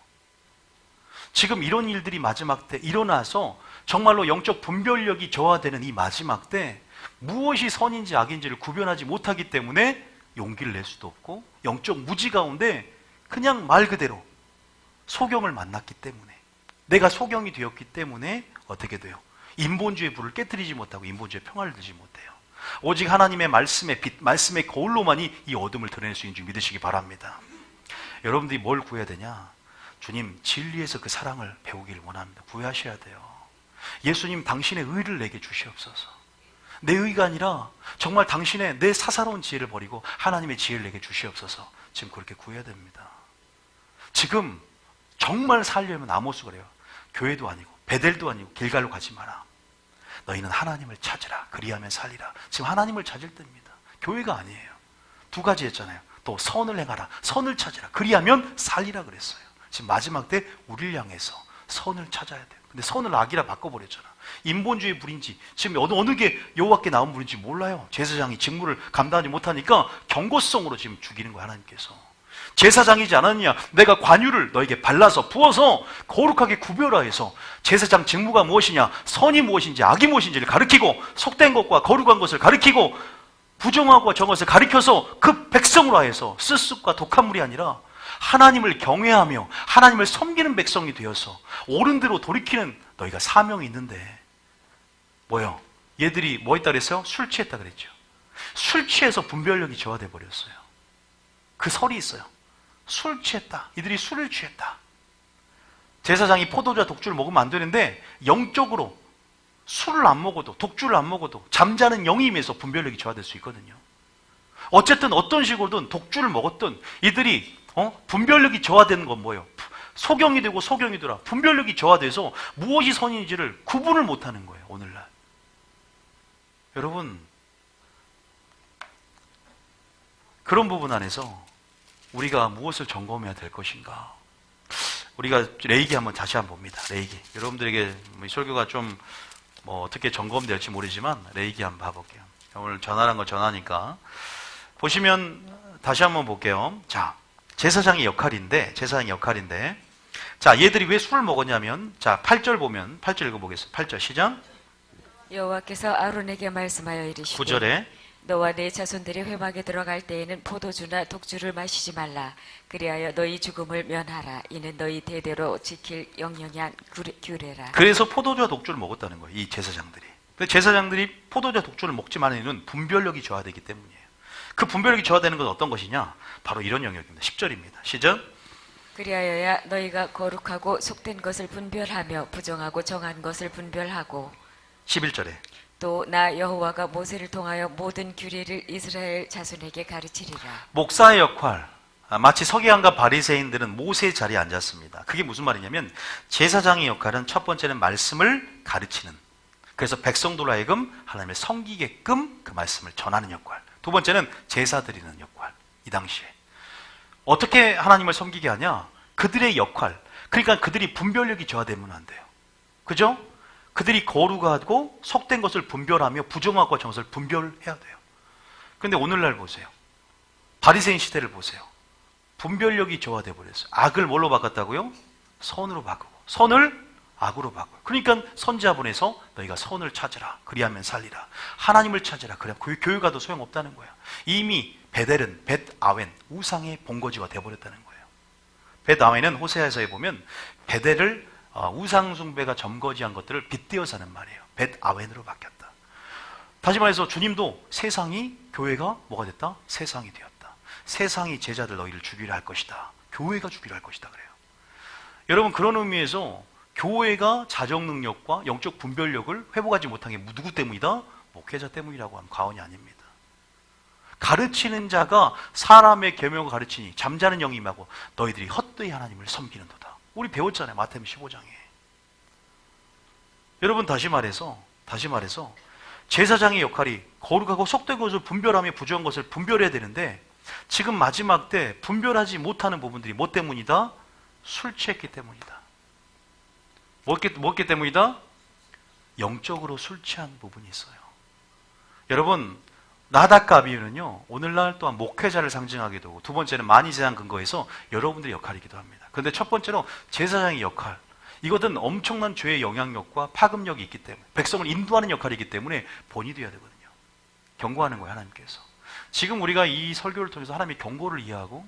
지금 이런 일들이 마지막 때 일어나서 정말로 영적 분별력이 저하되는 이 마지막 때 무엇이 선인지 악인지를 구별하지 못하기 때문에 용기를 낼 수도 없고 영적 무지 가운데 그냥 말 그대로 소경을 만났기 때문에 내가 소경이 되었기 때문에 어떻게 돼요? 인본주의 불을 깨뜨리지 못하고 인본주의 평화를 들지 못해요. 오직 하나님의 말씀의 빛, 말씀의 거울로만이 이 어둠을 드러낼 수 있는 줄 믿으시기 바랍니다. 여러분들이 뭘 구해야 되냐? 주님, 진리에서 그 사랑을 배우기를 원합니다. 구하셔야 돼요. 예수님, 당신의 의를 내게 주시옵소서. 내 의가 아니라 정말 당신의 내 사사로운 지혜를 버리고 하나님의 지혜를 내게 주시옵소서. 지금 그렇게 구해야 됩니다. 지금 정말 살려면 아모스 그래요. 교회도 아니고 베델도 아니고 길갈로 가지 마라. 너희는 하나님을 찾으라. 그리하면 살리라. 지금 하나님을 찾을 때입니다. 교회가 아니에요. 두 가지 했잖아요. 또 선을 행하라. 선을 찾으라. 그리하면 살리라 그랬어요. 지금 마지막 때 우리를 향해서 선을 찾아야 돼요. 근데 선을 악이라 바꿔버렸잖아. 인본주의 불인지 지금 어느 게 여호와께 나온 불인지 몰라요. 제사장이 직무를 감당하지 못하니까 경고성으로 지금 죽이는 거야 하나님께서. 제사장이지 않았느냐? 내가 관유를 너에게 발라서 부어서 거룩하게 구별하여서 제사장 직무가 무엇이냐? 선이 무엇인지 악이 무엇인지를 가르치고 속된 것과 거룩한 것을 가르치고 부정하고 정것을 가르쳐서 그 백성으로 하여서 스습과 독한 물이 아니라 하나님을 경외하며 하나님을 섬기는 백성이 되어서 옳은 대로 돌이키는 너희가 사명이 있는데 뭐요? 얘들이 뭐 했다 그랬어요? 술 취했다 그랬죠. 술 취해서 분별력이 저하돼 버렸어요. 그 설이 있어요. 술 취했다. 이들이 술을 취했다. 제사장이 포도주와 독주를 먹으면 안 되는데 영적으로 술을 안 먹어도 독주를 안 먹어도 잠자는 영이 임해서 분별력이 저하될 수 있거든요. 어쨌든 어떤 식으로든 독주를 먹었든 이들이 분별력이 저하되는 건 뭐예요? 소경이 되고 소경이 되라. 분별력이 저하돼서 무엇이 선인지를 구분을 못하는 거예요. 오늘날. 여러분 그런 부분 안에서 우리가 무엇을 점검해야 될 것인가? 우리가 레이기 한번 다시 한번 봅니다. 레이기. 여러분들에게 이 설교가 좀 어떻게 점검될지 모르지만 레이기 한번 봐볼게요. 오늘 전하라는 거 전하니까 보시면 다시 한번 볼게요. 자, 제사장의 역할인데 자, 얘들이 왜 술을 먹었냐면 자, 8절 보면 8절 읽어보겠습니다. 8절 시작. 여호와께서 아론에게 말씀하여 이르시되 9절에 너와 내 자손들이 회막에 들어갈 때에는 포도주나 독주를 마시지 말라. 그리하여 너희 죽음을 면하라. 이는 너희 대대로 지킬 영영한 규례라. 그래서 포도주와 독주를 먹었다는 거예요. 이 제사장들이. 근데 제사장들이 포도주와 독주를 먹지 말는 이유는 분별력이 저하되기 때문이에요. 그 분별력이 저하되는 건 어떤 것이냐? 바로 이런 영역입니다. 10절입니다. 시작. 그리하여야 너희가 거룩하고 속된 것을 분별하며 부정하고 정한 것을 분별하고 11절에 또 나 여호와가 모세를 통하여 모든 규례를 이스라엘 자손에게 가르치리라. 목사의 역할, 마치 서기관과 바리새인들은 모세의 자리에 앉았습니다. 그게 무슨 말이냐면 제사장의 역할은 첫 번째는 말씀을 가르치는, 그래서 백성들로 하여금 하나님을 섬기게끔 그 말씀을 전하는 역할. 두 번째는 제사 드리는 역할. 이 당시에 어떻게 하나님을 섬기게 하냐? 그들의 역할, 그러니까 그들이 분별력이 저하되면 안 돼요. 그죠? 그들이 거룩하고 속된 것을 분별하며 부정하고 정것을 분별해야 돼요. 그런데 오늘날 보세요. 바리새인 시대를 보세요. 분별력이 저하돼 버렸어요. 악을 뭘로 바꿨다고요? 선으로 바꾸고, 선을 악으로 바꿔요. 그러니까 선지자분에서 너희가 선을 찾으라. 그리하면 살리라. 하나님을 찾으라. 그래 교회 가도 소용없다는 거야. 이미 베델은 벳아웬 우상의 본거지가 되어버렸다는 거예요. 벳아웬은 호세아서에 보면 베델을 우상 숭배가 점거지한 것들을 빗대어서 하는 말이에요. 벳아웬으로 바뀌었다. 다시 말해서 주님도 세상이 교회가 뭐가 됐다? 세상이 되었다. 세상이 제자들 너희를 죽이려 할 것이다. 교회가 죽이려 할 것이다 그래요. 여러분 그런 의미에서 교회가 자정 능력과 영적 분별력을 회복하지 못한 게 누구 때문이다? 목회자 때문이라고 하면 과언이 아닙니다. 가르치는 자가 사람의 계명을 가르치니 잠자는 영이 임하고 너희들이 헛되이 하나님을 섬기는도다. 우리 배웠잖아요. 마태복음 15장에. 여러분 다시 말해서 제사장의 역할이 거룩하고 속된 것을 분별하며 부정한 것을 분별해야 되는데 지금 마지막 때 분별하지 못하는 부분들이 뭐 때문이다? 술 취했기 때문이다. 뭐였기 때문이다? 영적으로 술 취한 부분이 있어요. 여러분 나닷과 아비유는요 오늘날 또한 목회자를 상징하기도 하고 두 번째는 만이제한 근거에서 여러분들의 역할이기도 합니다. 그런데 첫 번째로 제사장의 역할, 이것은 엄청난 죄의 영향력과 파급력이 있기 때문에 백성을 인도하는 역할이기 때문에 본이 되어야 되거든요. 경고하는 거예요. 하나님께서 지금 우리가 이 설교를 통해서 하나님의 경고를 이해하고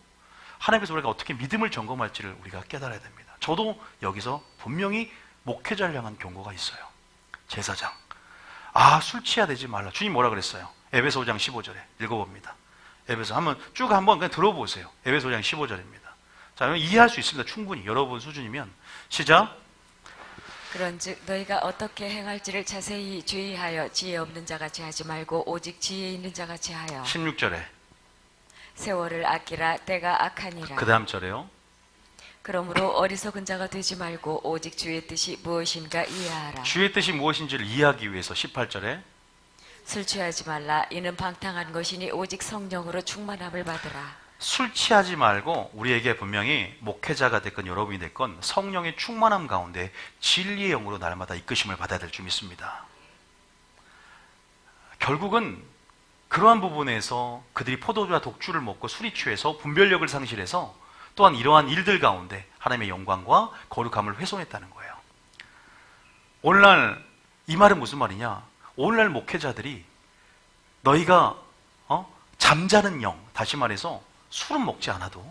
하나님께서 우리가 어떻게 믿음을 점검할지를 우리가 깨달아야 됩니다. 저도 여기서 분명히 목회자를 향한 경고가 있어요. 제사장, 술 취해야 되지 말라. 주님 뭐라 그랬어요? 에베소 5장 15절에 읽어봅니다. 에베소 한번 그냥 들어보세요. 에베소 5장 15절입니다. 자, 이해할 수 있습니다. 충분히 여러분 수준이면. 시작. 그런즉 너희가 어떻게 행할지를 자세히 주의하여 지혜 없는 자같이 하지 말고 오직 지혜 있는 자같이 하여 16절에 세월을 아끼라. 때가 악하니라. 그 다음 절에요. 그러므로 어리석은 자가 되지 말고 오직 주의 뜻이 무엇인가 이해하라. 주의 뜻이 무엇인지를 이해하기 위해서 18절에 술 취하지 말라. 이는 방탕한 것이니 오직 성령으로 충만함을 받으라. 술 취하지 말고 우리에게 분명히 목회자가 됐건 여러분이 됐건 성령의 충만함 가운데 진리의 영으로 날마다 이끄심을 받아야 될 줄 믿습니다. 결국은 그러한 부분에서 그들이 포도주와 독주를 먹고 술이 취해서 분별력을 상실해서 또한 이러한 일들 가운데 하나님의 영광과 거룩함을 훼손했다는 거예요. 오늘날 이 말은 무슨 말이냐? 오늘날 목회자들이 너희가 잠자는 영, 다시 말해서 술은 먹지 않아도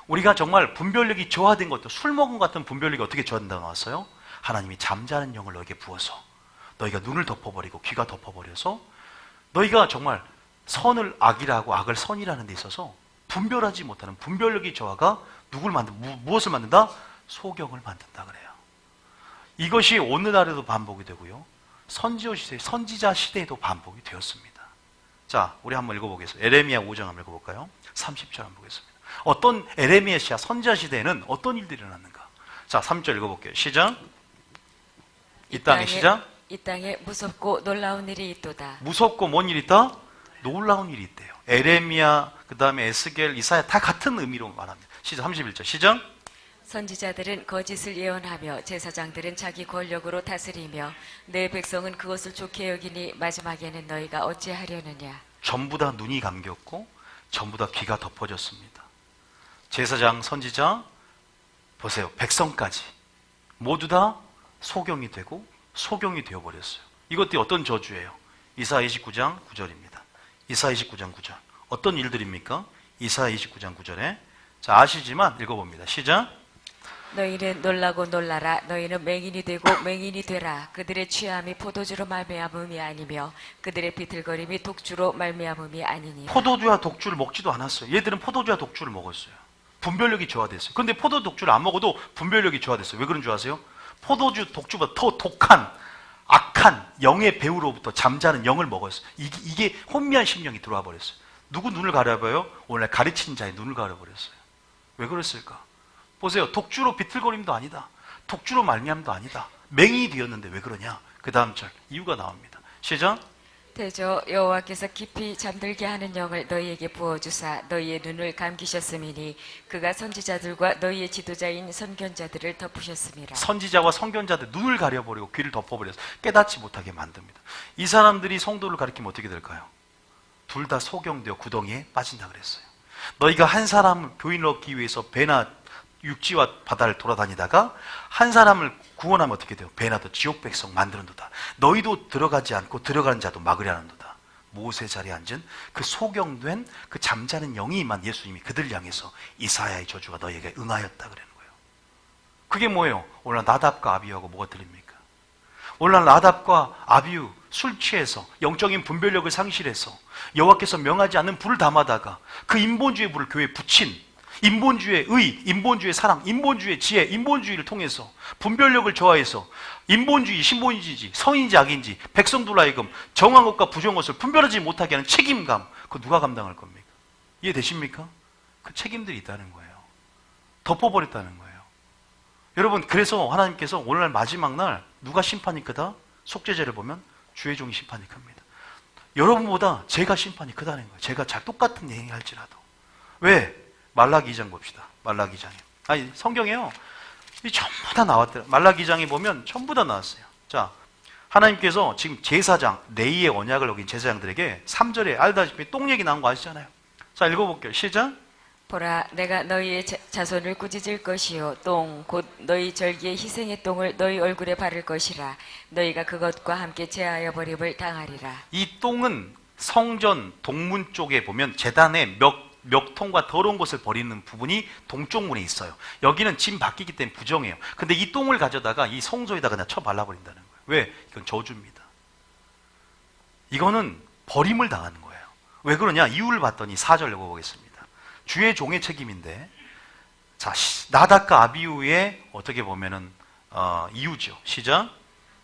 우리가 정말 분별력이 저하된 것도 술 먹은 것 같은 분별력이 어떻게 저하된다고 나왔어요? 하나님이 잠자는 영을 너에게 부어서 너희가 눈을 덮어버리고 귀가 덮어버려서 너희가 정말 선을 악이라 하고 악을 선이라는 데 있어서 분별하지 못하는 분별력이 저하가 무엇을 만든다? 소경을 만든다 그래요. 이것이 오늘날에도 반복이 되고요. 선지자 시대에도 반복이 되었습니다. 자, 우리 한번 읽어보겠습니다. 에레미야 5장 한번 읽어볼까요? 30절 한번 보겠습니다. 어떤 에레미야 시야 선지자 시대에는 어떤 일들이 일어났는가? 자, 3절 읽어볼게요. 시작. 이 땅에 시작. 이 땅에 무섭고 놀라운 일이 있도다. 무섭고 뭔 일이 있다? 놀라운 일이 있대요. 에레미야, 그 다음에 에스겔, 이사야 다 같은 의미로 말합니다. 시작. 31절 시작. 선지자들은 거짓을 예언하며 제사장들은 자기 권력으로 다스리며 내 백성은 그것을 좋게 여기니 마지막에는 너희가 어찌하려느냐. 전부 다 눈이 감겼고 전부 다 귀가 덮어졌습니다. 제사장, 선지자, 보세요. 백성까지 모두 다 소경이 되고 소경이 되어버렸어요. 이것들이 어떤 저주예요? 이사야 29장 9절입니다. 이사야 29장 9절. 어떤 일들입니까? 이사야 29장 9절에 자, 아시지만 읽어봅니다. 시작. 너희는 놀라고 놀라라. 너희는 맹인이 되고 맹인이 되라. 그들의 취함이 포도주로 말미암음이 아니며 그들의 비틀거림이 독주로 말미암음이 아니니. 포도주와 독주를 먹지도 않았어요. 얘들은 포도주와 독주를 먹었어요. 분별력이 저하됐어요. 그런데 포도 독주를 안 먹어도 분별력이 저하됐어요. 왜 그런 줄 아세요? 포도주 독주보다 더 독한 악한 영의 배후로부터 잠자는 영을 먹었어요. 이게 혼미한 심령이 들어와 버렸어요. 누구 눈을 가려봐요? 오늘 가르치는 자의 눈을 가려버렸어요. 왜 그랬을까? 보세요. 독주로 비틀거림도 아니다. 독주로 말미암도 아니다. 맹인이 되었는데 왜 그러냐? 그 다음 절 이유가 나옵니다. 시작. 대저 여호와께서 깊이 잠들게 하는 영을 너희에게 부어주사 너희의 눈을 감기셨음이니 그가 선지자들과 너희의 지도자인 선견자들을 덮으셨음이라. 선지자와 선견자들 눈을 가려버리고 귀를 덮어버려서 깨닫지 못하게 만듭니다. 이 사람들이 성도를 가리키면 어떻게 될까요? 둘 다 소경되어 구덩이에 빠진다 그랬어요. 너희가 한 사람을 교인을 얻기 위해서 배나 육지와 바다를 돌아다니다가 한 사람을 구원하면 어떻게 돼요? 배나 더 지옥 백성 만드는도다. 너희도 들어가지 않고 들어가는 자도 막으려 하는도다. 모세 자리에 앉은 그 소경된 그 잠자는 영이 임한 예수님이 그들 향해서 이사야의 저주가 너희에게 응하였다 그러는 거예요. 그게 뭐예요? 오늘 나답과 아비유하고 뭐가 들립니까? 오늘 나답과 아비유 술 취해서 영적인 분별력을 상실해서 여호와께서 명하지 않는 불을 담아다가 그 인본주의 불을 교회에 붙인 인본주의의 의, 인본주의의 사랑, 인본주의의 지혜, 인본주의를 통해서 분별력을 저하해서 인본주의, 신본주의지, 선인지 악인지 백성들 하여금 정한 것과 부정한 것을 분별하지 못하게 하는 책임감, 그거 누가 감당할 겁니까? 이해되십니까? 그 책임들이 있다는 거예요. 덮어버렸다는 거예요. 여러분, 그래서 하나님께서 오늘날 마지막 날 누가 심판이 크다? 속죄제를 보면 주의 종이 심판이 큽니다. 여러분보다 제가 심판이 크다는 거예요. 제가 잘 똑같은 얘기 할지라도. 왜? 말라기 2장 봅시다. 말라기 2장에. 아니, 성경에요. 이 전부 다 나왔대요. 말라기 2장에 보면 전부 다 나왔어요. 자, 하나님께서 지금 제사장, 레위의 언약을 어긴 제사장들에게 3절에 알다시피 똥 얘기 나온 거 아시잖아요. 자, 읽어볼게요. 시작. 보라, 내가 너희의 자손을 꾸짖을 것이요 똥 곧 너희 절기의 희생의 똥을 너희 얼굴에 바를 것이라. 너희가 그것과 함께 제하여 버림을 당하리라. 이 똥은 성전 동문 쪽에 보면 제단에 멱통과 더러운 것을 버리는 부분이 동쪽 문에 있어요. 여기는 짐 바뀌기 때문에 부정해요. 근데 이 똥을 가져다가 이 성소에다가 그냥 쳐 발라버린다는 거예요. 왜? 이건 저주입니다. 이거는 버림을 당하는 거예요. 왜 그러냐? 이유를 봤더니 4절 읽어보겠습니다. 주의 종의 책임인데, 자, 나답과 아비후의 어떻게 보면은 이유죠. 시작.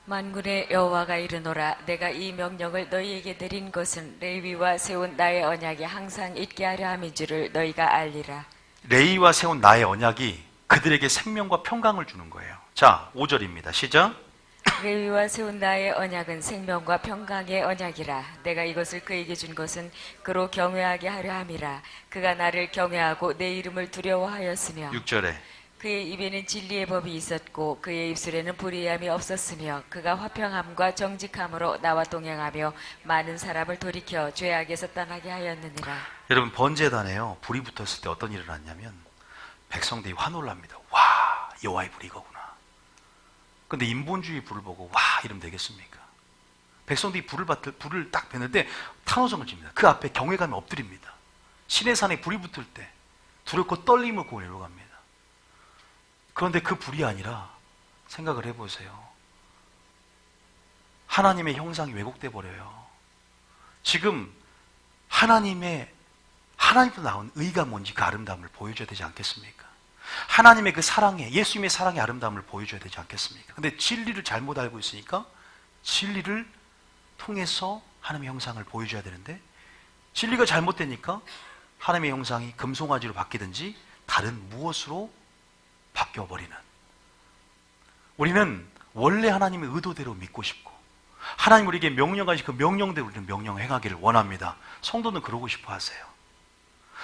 만군의 여호와가 이르노라. 내가 이 명령을 너희에게 내린 것은 레위와 세운 나의 언약이 항상 있게 하려 함인 줄을 너희가 알리라. 레위와 세운 나의 언약이 그들에게 생명과 평강을 주는 거예요. 자, 5절입니다. 시작. 레위와 세운 나의 언약은 생명과 평강의 언약이라. 내가 이것을 그에게 준 것은 그로 경외하게 하려 함이라. 그가 나를 경외하고 내 이름을 두려워하였으며 6절에 그의 입에는 진리의 법이 있었고 그의 입술에는 불의함이 없었으며 그가 화평함과 정직함으로 나와 동행하며 많은 사람을 돌이켜 죄악에서 떠나게 하였느니라. 여러분, 번제단에요 불이 붙었을 때 어떤 일이 일어났냐면 백성들이 화놀랍니다. 와, 여호와의 불이 이거구나. 근데 인본주의 불을 보고 와 이러면 되겠습니까? 백성들이 불을 딱 뱉을 때 탄호성을 칩니다. 그 앞에 경외감이 엎드립니다. 시내산에 불이 붙을 때 두렵고 떨림을 고내려 갑니다. 그런데 그 불이 아니라 생각을 해보세요. 하나님의 형상이 왜곡돼 버려요. 지금 하나님부터 나온 의가 뭔지 그 아름다움을 보여줘야 되지 않겠습니까? 하나님의 그 사랑에, 예수님의 사랑의 아름다움을 보여줘야 되지 않겠습니까? 근데 진리를 잘못 알고 있으니까 진리를 통해서 하나님의 형상을 보여줘야 되는데 진리가 잘못되니까 하나님의 형상이 금송아지로 바뀌든지 다른 무엇으로 바뀌어버리는, 우리는 원래 하나님의 의도대로 믿고 싶고 하나님 우리에게 명령하신 그 명령대로 우리는 명령 행하기를 원합니다. 성도는 그러고 싶어 하세요.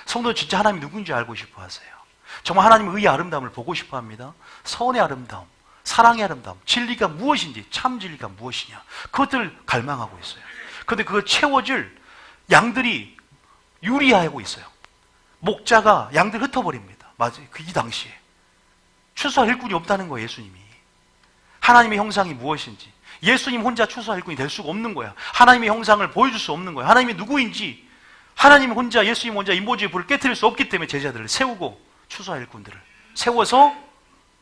성도는 진짜 하나님이 누군지 알고 싶어 하세요. 정말 하나님의 의의 아름다움을 보고 싶어 합니다. 선의 아름다움, 사랑의 아름다움, 진리가 무엇인지, 참 진리가 무엇이냐, 그것들을 갈망하고 있어요. 그런데 그걸 채워줄 양들이 유리하고 있어요. 목자가 양들 흩어버립니다. 맞아요. 이 당시에. 추수할 일꾼이 없다는 거예요, 예수님이. 하나님의 형상이 무엇인지. 예수님 혼자 추수할 일꾼이 될 수가 없는 거야. 하나님의 형상을 보여줄 수 없는 거야. 하나님이 누구인지. 하나님 혼자, 예수님 혼자 인본주의 불을 깨트릴 수 없기 때문에 제자들을 세우고 추수할 일꾼들을 세워서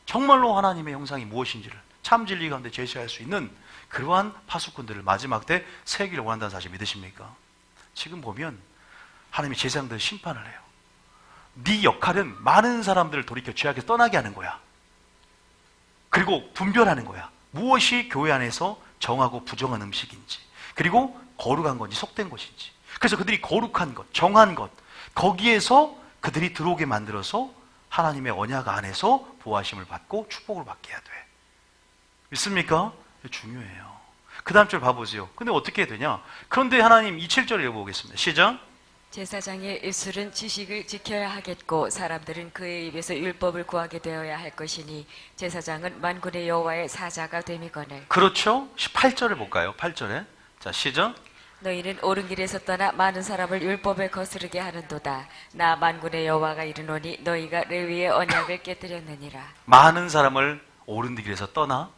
정말로 하나님의 형상이 무엇인지를 참 진리 가운데 제시할 수 있는 그러한 파수꾼들을 마지막 때 세우기를 원한다는 사실 믿으십니까? 지금 보면 하나님이 제사장들을 심판을 해요. 네 역할은 많은 사람들을 돌이켜 죄악에서 떠나게 하는 거야. 그리고 분별하는 거야. 무엇이 교회 안에서 정하고 부정한 음식인지, 그리고 거룩한 건지 속된 것인지. 그래서 그들이 거룩한 것, 정한 것, 거기에서 그들이 들어오게 만들어서 하나님의 언약 안에서 보호하심을 받고 축복을 받게 해야 돼. 믿습니까? 중요해요. 그 다음 절 봐보세요. 근데 어떻게 해야 되냐? 그런데 하나님 27절 읽어보겠습니다. 시작. 제사장의 입술은 지식을 지켜야 하겠고 사람들은 그의 입에서 율법을 구하게 되어야 할 것이니 제사장은 만군의 여호와의 사자가 됨이거늘. 그렇죠? 18절을 볼까요? 8절에. 자, 시작. 너희는 옳은 길에서 떠나 많은 사람을 율법에 거스르게 하는도다. 나 만군의 여호와가 이르노니 너희가 레위의 언약을 깨뜨렸느니라. 많은 사람을 옳은 길에서 떠나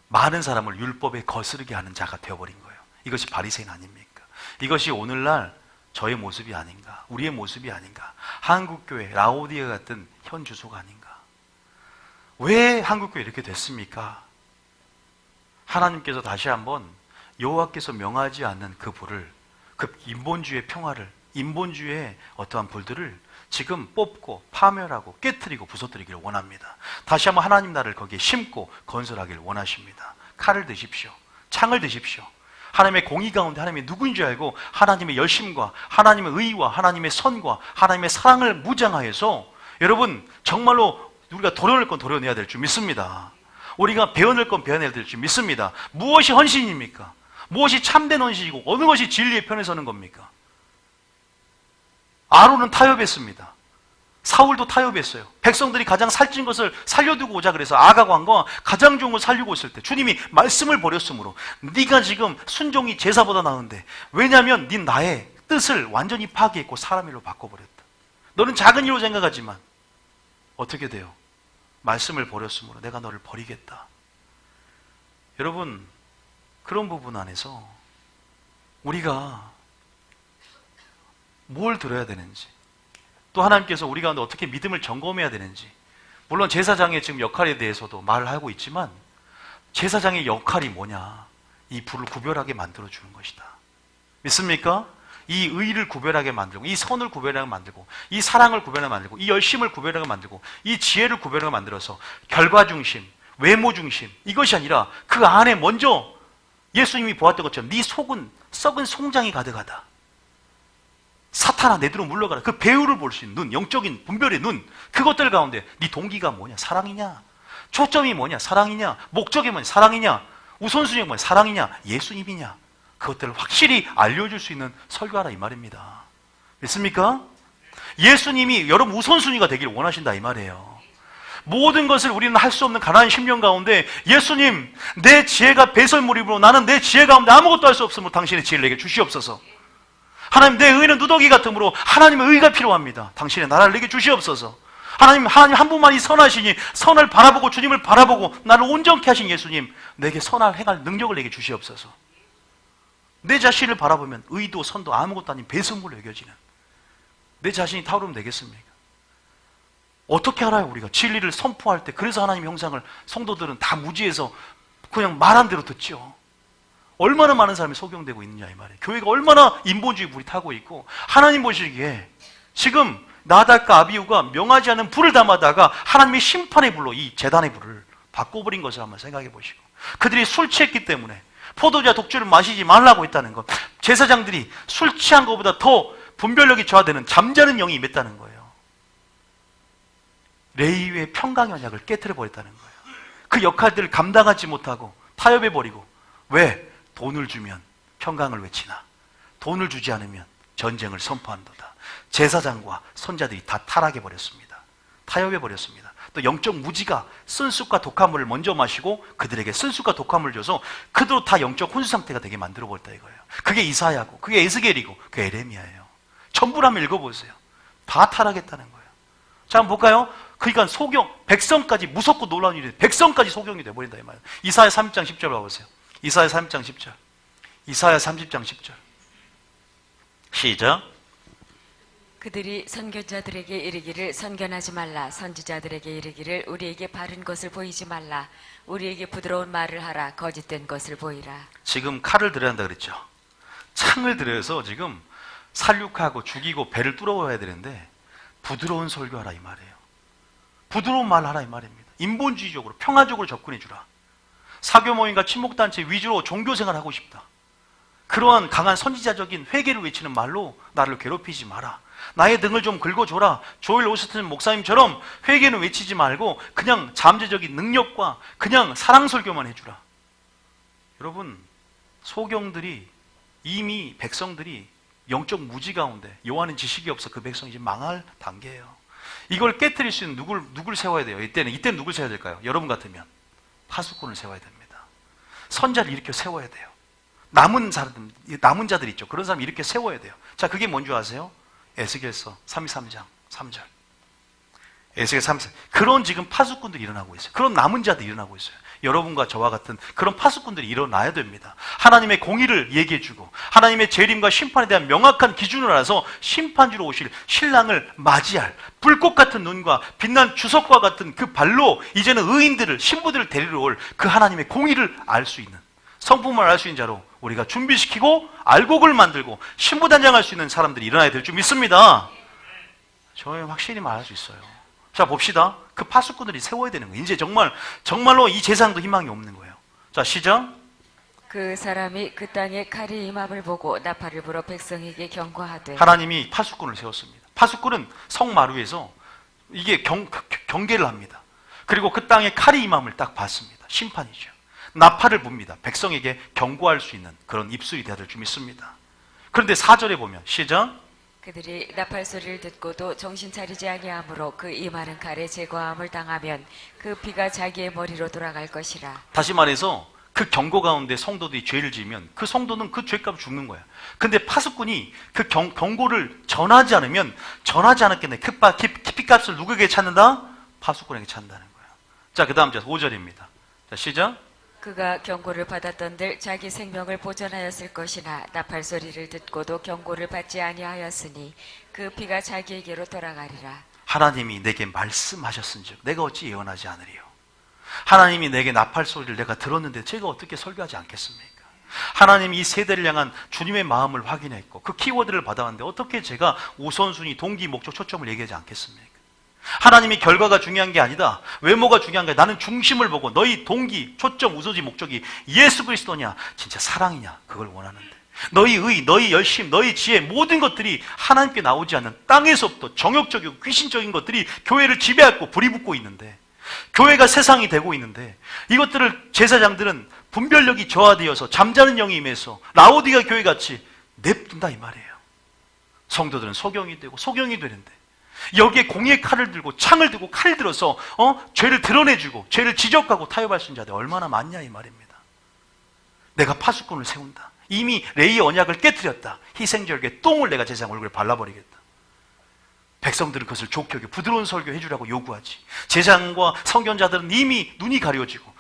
많은 사람을 율법에 거스르게 하는 자가 되어버린 거예요. 이것이 바리새인 아닙니까? 이것이 오늘날 저의 모습이 아닌가, 우리의 모습이 아닌가, 한국교회 라오디아 같은 현 주소가 아닌가. 왜 한국교회 이렇게 됐습니까? 하나님께서 다시 한번 여호와께서 명하지 않는 그 불을, 그 인본주의의 평화를, 인본주의의 어떠한 불들을 지금 뽑고 파멸하고 깨트리고 부서뜨리기를 원합니다. 다시 한번 하나님 나라를 거기에 심고 건설하기를 원하십니다. 칼을 드십시오. 창을 드십시오. 하나님의 공의 가운데 하나님이 누구인지 알고 하나님의 열심과 하나님의 의와 하나님의 선과 하나님의 사랑을 무장하여서 여러분 정말로 우리가 도려낼 건 도려내야 될 줄 믿습니다. 우리가 배워낼 건 배워내야 될 줄 믿습니다. 무엇이 헌신입니까? 무엇이 참된 헌신이고 어느 것이 진리의 편에 서는 겁니까? 아론은 타협했습니다. 사울도 타협했어요. 백성들이 가장 살찐 것을 살려두고 오자 그래서 아각 왕과 가장 좋은 걸 살리고 있을 때 주님이 말씀을 버렸으므로 네가 지금 순종이 제사보다 나은데, 왜냐하면 네 나의 뜻을 완전히 파괴했고 사람 일로 바꿔버렸다. 너는 작은 일로 생각하지만 어떻게 돼요? 말씀을 버렸으므로 내가 너를 버리겠다. 여러분, 그런 부분 안에서 우리가 뭘 들어야 되는지, 또 하나님께서 우리 가운데 어떻게 믿음을 점검해야 되는지, 물론 제사장의 지금 역할에 대해서도 말을 하고 있지만 제사장의 역할이 뭐냐? 이 불을 구별하게 만들어주는 것이다. 믿습니까? 이 의를 구별하게 만들고, 이 선을 구별하게 만들고, 이 사랑을 구별하게 만들고, 이 열심을 구별하게 만들고, 이 지혜를 구별하게 만들어서 결과 중심, 외모 중심, 이것이 아니라 그 안에 먼저 예수님이 보았던 것처럼 네 속은 썩은 송장이 가득하다. 사탄아 내 뒤로 물러가라. 그 배후를 볼 수 있는 눈, 영적인 분별의 눈, 그것들 가운데 네 동기가 뭐냐? 사랑이냐? 초점이 뭐냐? 사랑이냐? 목적이 뭐냐? 사랑이냐? 우선순위가 뭐냐? 사랑이냐? 예수님이냐? 그것들을 확실히 알려줄 수 있는 설교하라 이 말입니다. 믿습니까? 예수님이 여러분 우선순위가 되기를 원하신다 이 말이에요. 모든 것을 우리는 할 수 없는 가난한 심령 가운데 예수님, 내 지혜가 배설물이므로 나는 내 지혜 가운데 아무것도 할 수 없으므로 당신의 지혜를 내게 주시옵소서. 하나님, 내 의는 누더기 같으므로 하나님의 의가 필요합니다. 당신의 나라를 내게 주시옵소서. 하나님 한 분만이 선하시니 선을 바라보고 주님을 바라보고 나를 온전케 하신 예수님, 내게 선할 행할 능력을 내게 주시옵소서. 내 자신을 바라보면 의도 선도 아무것도 아닌 배설물로 여겨지는 내 자신이 타오르면 되겠습니까? 어떻게 알아요? 우리가 진리를 선포할 때. 그래서 하나님의 형상을 성도들은 다 무지해서 그냥 말한 대로 듣죠. 얼마나 많은 사람이 속용되고 있느냐 이 말이에요. 교회가 얼마나 인본주의 불이 타고 있고, 하나님 보시기에 지금 나달과 아비후가 명하지 않은 불을 담아다가 하나님의 심판의 불로 이 제단의 불을 바꿔버린 것을 한번 생각해 보시고, 그들이 술 취했기 때문에 포도주와 독주를 마시지 말라고 했다는 것, 제사장들이 술 취한 것보다 더 분별력이 저하되는 잠자는 영이 임했다는 거예요. 레위의 평강 언약을 깨트려 버렸다는 거예요. 그 역할들을 감당하지 못하고 타협해 버리고, 왜? 돈을 주면 평강을 외치나 돈을 주지 않으면 전쟁을 선포한도다. 제사장과 선자들이 다 타락해 버렸습니다. 타협해 버렸습니다. 또 영적 무지가 쓴쑥과 독화물을 먼저 마시고 그들에게 쓴쑥과 독화물을 줘서 그대로 다 영적 혼수 상태가 되게 만들어 버렸다 이거예요. 그게 이사야고, 그게 에스겔이고, 그게 에레미야예요. 전부를 한번 읽어보세요. 다 타락했다는 거예요. 자, 한번 볼까요? 그러니까 소경, 백성까지 무섭고 놀라운 일이 백성까지 소경이 돼버린다 이 말이에요. 이사야 30장 10절 봐보세요. 이사야 30장 10절. 이사야 30장 10절. 시작. 그들이 선견자들에게 이르기를 선견하지 말라. 선지자들에게 이르기를 우리에게 바른 것을 보이지 말라. 우리에게 부드러운 말을 하라. 거짓된 것을 보이라. 지금 칼을 들여야 한다 그랬죠. 창을 들여서 지금 살육하고 죽이고 배를 뚫어야 되는데 부드러운 설교하라 이 말이에요. 부드러운 말 하라 이 말입니다. 인본주의적으로 평화적으로 접근해 주라. 사교 모임과 친목단체 위주로 종교생활 하고 싶다. 그러한 강한 선지자적인 회개를 외치는 말로 나를 괴롭히지 마라. 나의 등을 좀 긁어줘라. 조엘 오스틴 목사님처럼 회개는 외치지 말고 그냥 잠재적인 능력과 그냥 사랑 설교만 해주라. 여러분, 소경들이 이미 백성들이 영적 무지 가운데 요한은 지식이 없어 그 백성이 이제 망할 단계예요. 이걸 깨트릴 수 있는 누굴 세워야 돼요? 이때는 누굴 세워야 될까요? 여러분 같으면 파수꾼을 세워야 됩니다. 선자를 일으켜 세워야 돼요. 남은 자들 있죠. 그런 사람 이렇게 세워야 돼요. 자, 그게 뭔지 아세요? 에스겔서 33장 3절. 에스겔 33. 그런 지금 파수꾼들이 일어나고 있어요. 그런 남은 자들이 일어나고 있어요. 여러분과 저와 같은 그런 파수꾼들이 일어나야 됩니다. 하나님의 공의를 얘기해주고 하나님의 재림과 심판에 대한 명확한 기준을 알아서 심판주로 오실 신랑을 맞이할 불꽃 같은 눈과 빛난 주석과 같은 그 발로 이제는 의인들을 신부들을 데리러 올 그 하나님의 공의를 알 수 있는 성품을 알 수 있는 자로 우리가 준비시키고 알곡을 만들고 신부단장할 수 있는 사람들이 일어나야 될 줄 믿습니다. 저는 확실히 말할 수 있어요. 자, 봅시다. 그 파수꾼들이 세워야 되는 거예요. 이제 정말로 이 세상도 희망이 없는 거예요. 자, 시작. 그 사람이 그 땅에 칼이 임함을 보고 나팔을 불어 백성에게 경고하되. 하나님이 파수꾼을 세웠습니다. 파수꾼은 성마루에서 이게 경계를 합니다. 그리고 그 땅에 칼이 임함을 딱 봤습니다. 심판이죠. 나팔을 붑니다. 백성에게 경고할 수 있는 그런 입술이 되어야 될 줄 믿습니다. 그런데 4절에 보면 시작. 그들이 나팔 소리를 듣고도 정신 차리지 아니하므로 그 임하는 칼에 제거함을 당하면 그 피가 자기의 머리로 돌아갈 것이라. 다시 말해서 그 경고 가운데 성도들이 죄를 지으면 그 성도는 그 죄값을 죽는 거야. 근데 파수꾼이 그 경고를 전하지 않았겠네. 그 피값을 누구에게 찾는다? 파수꾼에게 찾는다는 거야. 자, 그 다음 절 5절입니다. 자, 시작. 그가 경고를 받았던들 자기 생명을 보존하였을 것이나 나팔 소리를 듣고도 경고를 받지 아니하였으니 그 피가 자기에게로 돌아가리라. 하나님이 내게 말씀하셨은즉 내가 어찌 예언하지 않으리요. 하나님이 내게 나팔 소리를 내가 들었는데 제가 어떻게 설교하지 않겠습니까? 하나님이 이 세대를 향한 주님의 마음을 확인했고 그 키워드를 받아왔는데 어떻게 제가 우선순위, 동기, 목적, 초점을 얘기하지 않겠습니까? 하나님이 결과가 중요한 게 아니다. 외모가 중요한 게 아니다. 나는 중심을 보고 너희 동기, 초점, 우선지, 목적이 예수 그리스도냐, 진짜 사랑이냐, 그걸 원하는데 너희 의, 너희 열심, 너희 지혜 모든 것들이 하나님께 나오지 않는 땅에서부터 정욕적이고 귀신적인 것들이 교회를 지배하고 불이 붙고 있는데 교회가 세상이 되고 있는데 이것들을 제사장들은 분별력이 저하되어서 잠자는 영이 임해서 라오디가 교회같이 냅둔다 이 말이에요. 성도들은 소경이 되고 소경이 되는데 여기에 공의 칼을 들고 창을 들고 칼을 들어서 죄를 드러내주고 죄를 지적하고 타협할 수 있는 자들이 얼마나 많냐 이 말입니다. 내가 파수꾼을 세운다. 이미 레이의 언약을 깨뜨렸다. 희생절개 똥을 내가 제사장 얼굴에 발라버리겠다. 백성들은 그것을 좋게 여겨 부드러운 설교 해주라고 요구하지. 제사장과 선견자들은 이미 눈이 가려지고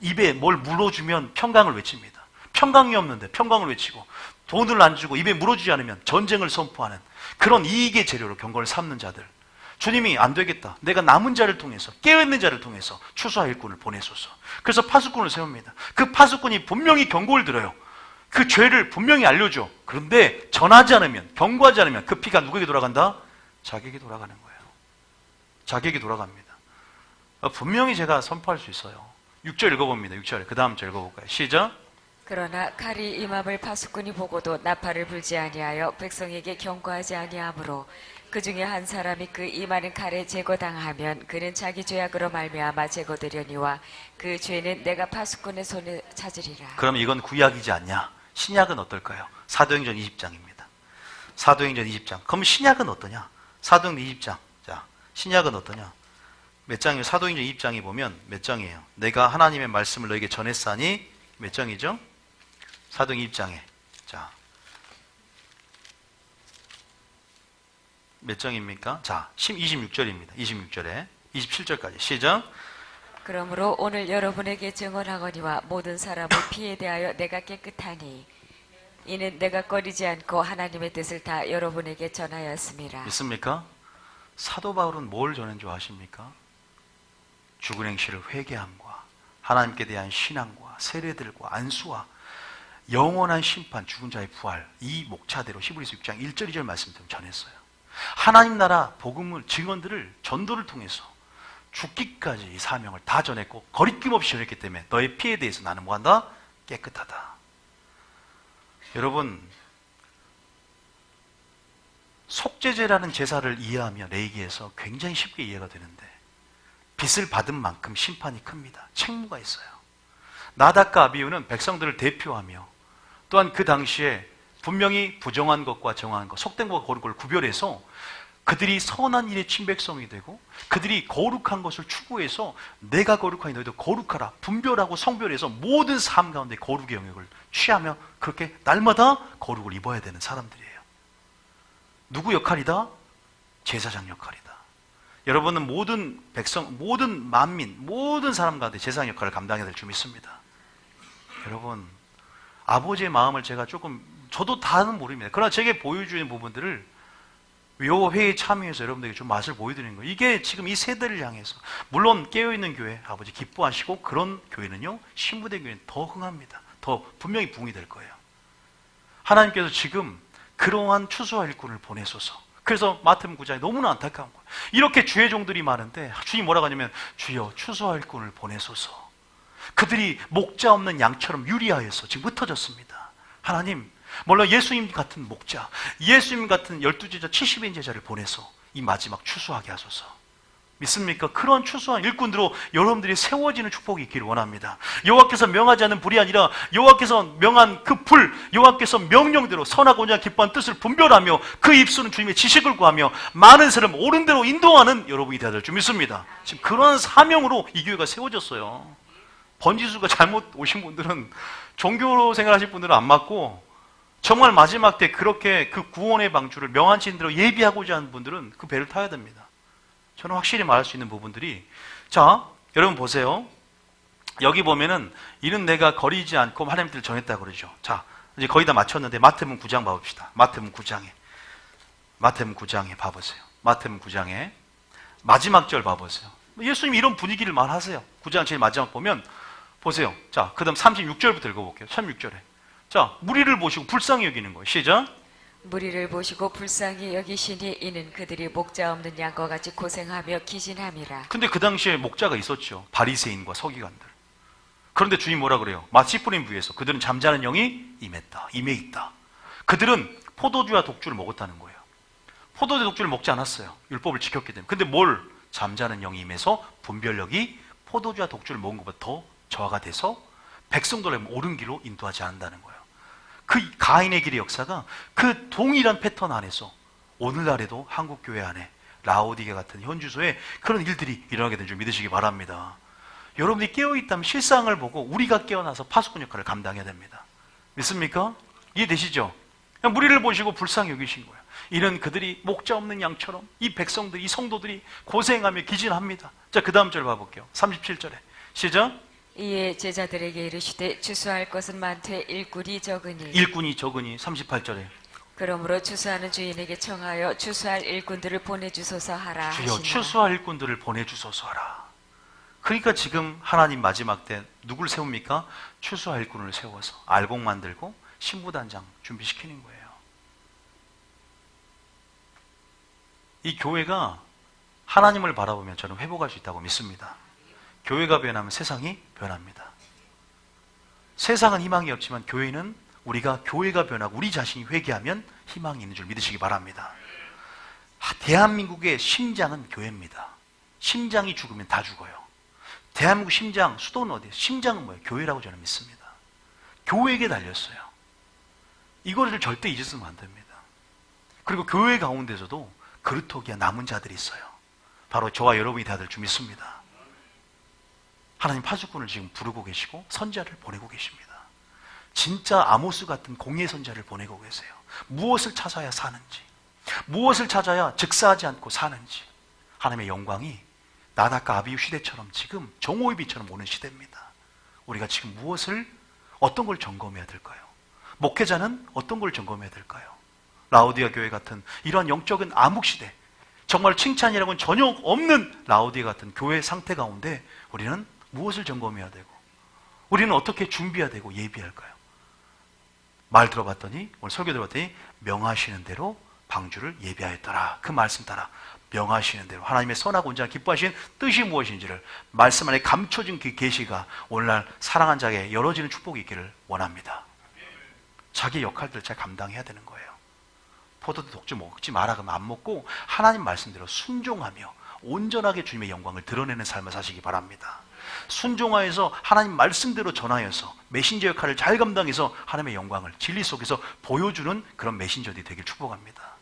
입에 뭘 물어주면 평강을 외칩니다. 평강이 없는데 평강을 외치고 돈을 안 주고 입에 물어주지 않으면 전쟁을 선포하는 그런 이익의 재료로 경건을 삼는 자들. 주님이 안 되겠다. 내가 남은 자를 통해서 깨어있는 자를 통해서 추수할 일꾼을 보내소서. 그래서 파수꾼을 세웁니다. 그 파수꾼이 분명히 경고를 들어요. 그 죄를 분명히 알려줘. 그런데 전하지 않으면 경고하지 않으면 그 피가 누구에게 돌아간다? 자기에게 돌아가는 거예요. 자기에게 돌아갑니다. 분명히 제가 선포할 수 있어요. 6절 읽어봅니다. 6절 그 다음 절 읽어볼까요? 시작. 그러나 칼이 임함을 파수꾼이 보고도 나팔을 불지 아니하여 백성에게 경고하지 아니하므로 그 중에 한 사람이 그 임하는 칼에 제거당하면 그는 자기 죄악으로 말미암아 제거되려니와 그 죄는 내가 파수꾼의 손에 찾으리라. 그럼 이건 구약이지 않냐? 신약은 어떨까요? 사도행전 20장입니다. 사도행전 20장. 그럼 신약은 어떠냐? 사도행전 20장. 자, 신약은 어떠냐? 몇 장이에요? 사도행전 20장에 보면 몇 장이에요? 내가 하나님의 말씀을 너에게 전했사니 몇 장이죠? 사도행전 20장에. 자, 몇 장입니까? 자, 26절입니다. 26절에 27절까지 시작. 그러므로 오늘 여러분에게 증언하거니와 모든 사람의 피에 대하여 내가 깨끗하니 이는 내가 꺼리지 않고 하나님의 뜻을 다 여러분에게 전하였습니다. 믿습니까? 사도 바울은 뭘 전한 줄 아십니까? 죽은 행실을 회개함과 하나님께 대한 신앙과 세례들과 안수와 영원한 심판, 죽은 자의 부활, 이 목차대로 히브리서 6장 1절 2절 말씀대로 전했어요. 하나님 나라 복음을, 증언들을 전도를 통해서 죽기까지 이 사명을 다 전했고 거리낌 없이 전했기 때문에 너의 피에 대해서 나는 뭐한다? 깨끗하다. 여러분, 속죄제라는 제사를 이해하며 레이기에서 굉장히 쉽게 이해가 되는데 빚을 받은 만큼 심판이 큽니다. 책무가 있어요. 나답과 아비후는 백성들을 대표하며 또한 그 당시에 분명히 부정한 것과 정한 것, 속된 것과 거룩한 걸 구별해서 그들이 선한 일의 친백성이 되고 그들이 거룩한 것을 추구해서 내가 거룩하니 너희도 거룩하라 분별하고 성별해서 모든 삶 가운데 거룩의 영역을 취하며 그렇게 날마다 거룩을 입어야 되는 사람들이에요. 누구 역할이다? 제사장 역할이다. 여러분은 모든 백성, 모든 만민, 모든 사람 가운데 제사장 역할을 감당해야 될 줄 믿습니다. 여러분, 아버지의 마음을 제가 저도 다는 모릅니다. 그러나 제게 보여주는 부분들을 요 회의에 참여해서 여러분들에게 좀 맛을 보여드리는 거예요. 이게 지금 이 세대를 향해서, 물론 깨어있는 교회, 아버지 기뻐하시고 그런 교회는요, 신부대 교회는 더 흥합니다. 더 분명히 부흥이 될 거예요. 하나님께서 지금 그러한 추수와 일꾼을 보내소서. 그래서 마태복음 9장에 너무나 안타까운 거예요. 이렇게 주의 종들이 많은데 주님 뭐라고 하냐면 주여 추수와 일꾼을 보내소서. 그들이 목자 없는 양처럼 유리하여서 지금 흩어졌습니다. 하나님, 물론 예수님 같은 목자, 예수님 같은 12제자 70인 제자를 보내서 이 마지막 추수하게 하소서. 믿습니까? 그런 추수한 일꾼들로 여러분들이 세워지는 축복이 있기를 원합니다. 여호와께서 명하지 않은 불이 아니라 여호와께서 명한 그 불, 여호와께서 명령대로 선하고자 기뻐한 뜻을 분별하며 그 입술은 주님의 지식을 구하며 많은 사람 옳은 대로 인도하는 여러분이 되어야 될 줄 믿습니다. 지금 그런 사명으로 이 교회가 세워졌어요. 번지수가 잘못 오신 분들은, 종교 생활하실 분들은 안 맞고, 정말 마지막 때 그렇게 그 구원의 방주를 명한 신대로 예비하고자 하는 분들은 그 배를 타야 됩니다. 저는 확실히 말할 수 있는 부분들이, 자, 여러분 보세요. 여기 보면은 이는 내가 거리지 않고 하나님 뜻을 전했다고 그러죠. 자, 이제 거의 다 마쳤는데 마태복음 9장 봐봅시다. 마태복음 9장에 봐보세요. 마태복음 9장에 마지막 절 봐보세요. 예수님이 이런 분위기를 말하세요. 9장 제일 마지막 보면 보세요. 자, 그 다음 36절부터 읽어볼게요. 36절에. 자, 무리를 보시고 불쌍히 여기는 거예요. 시작. 무리를 보시고 불쌍히 여기시니 이는 그들이 목자 없는 양과 같이 고생하며 기진함이라. 근데 그 당시에 목자가 있었죠. 바리새인과 서기관들. 그런데 주님 뭐라 그래요? 마치 뿌린 부에서 그들은 잠자는 영이 임해 있다. 그들은 포도주와 독주를 먹었다는 거예요. 포도주 독주를 먹지 않았어요. 율법을 지켰기 때문에. 근데 뭘? 잠자는 영이 임해서 분별력이 포도주와 독주를 먹은 것보다 더 저하가 돼서 백성들을 옳은 길로 인도하지 않는다는 거예요. 그 가인의 길의 역사가 그 동일한 패턴 안에서 오늘날에도 한국교회 안에 라오디게 같은 현주소에 그런 일들이 일어나게 된 줄 믿으시기 바랍니다. 여러분들이 깨어있다면 실상을 보고 우리가 깨어나서 파수꾼 역할을 감당해야 됩니다. 믿습니까? 이해되시죠? 그냥 무리를 보시고 불쌍히 여기신 거예요. 이는 그들이 목자 없는 양처럼 이 백성들이, 이 성도들이 고생하며 기진합니다. 자, 그 다음 절 봐볼게요. 37절에 시작. 이에 제자들에게 이르시되 추수할 것은 많되 일꾼이 적으니 38절에 그러므로 추수하는 주인에게 청하여 추수할 일꾼들을 보내주소서 하라 주여 하시니라. 추수할 일꾼들을 보내주소서 하라. 그러니까 지금 하나님 마지막 때 누굴 세웁니까? 추수할 일꾼을 세워서 알곡 만들고 신부단장 준비시키는 거예요. 이 교회가 하나님을 바라보면 저는 회복할 수 있다고 믿습니다. 교회가 변하면 세상이 변합니다. 세상은 희망이 없지만 교회는 우리가 교회가 변하고 우리 자신이 회개하면 희망이 있는 줄 믿으시기 바랍니다. 대한민국의 심장은 교회입니다. 심장이 죽으면 다 죽어요. 대한민국 심장, 수도는 어디예요? 심장은 뭐예요? 교회라고 저는 믿습니다. 교회에게 달렸어요. 이거를 절대 잊으면 안 됩니다. 그리고 교회 가운데서도 그루터기야 남은 자들이 있어요. 바로 저와 여러분이 되어야 될 줄 믿습니다. 하나님 파수꾼을 지금 부르고 계시고 선자를 보내고 계십니다. 진짜 아모스 같은 공예 선자를 보내고 계세요. 무엇을 찾아야 사는지, 무엇을 찾아야 즉사하지 않고 사는지. 하나님의 영광이 나닷과 아비유 시대처럼 지금 정오이비처럼 오는 시대입니다. 우리가 지금 무엇을, 어떤 걸 점검해야 될까요? 목회자는 어떤 걸 점검해야 될까요? 라오디아 교회 같은 이러한 영적인 암흑시대, 정말 칭찬이라고는 전혀 없는 라오디아 같은 교회 상태 가운데 우리는 무엇을 점검해야 되고, 우리는 어떻게 준비해야 되고 예비할까요? 말 들어봤더니, 오늘 설교 들어봤더니 명하시는 대로 방주를 예비하였더라. 그 말씀 따라 명하시는 대로 하나님의 선하고 온전한 기뻐하신 뜻이 무엇인지를 말씀 안에 감춰진 그 계시가 오늘날 사랑한 자에게 열어지는 축복이 있기를 원합니다. 자기 역할들을 잘 감당해야 되는 거예요. 포도도 독주 먹지 마라 그러면 안 먹고 하나님 말씀대로 순종하며 온전하게 주님의 영광을 드러내는 삶을 사시기 바랍니다. 순종하여서 하나님 말씀대로 전하여서 메신저 역할을 잘 감당해서 하나님의 영광을 진리 속에서 보여주는 그런 메신저들이 되길 축복합니다.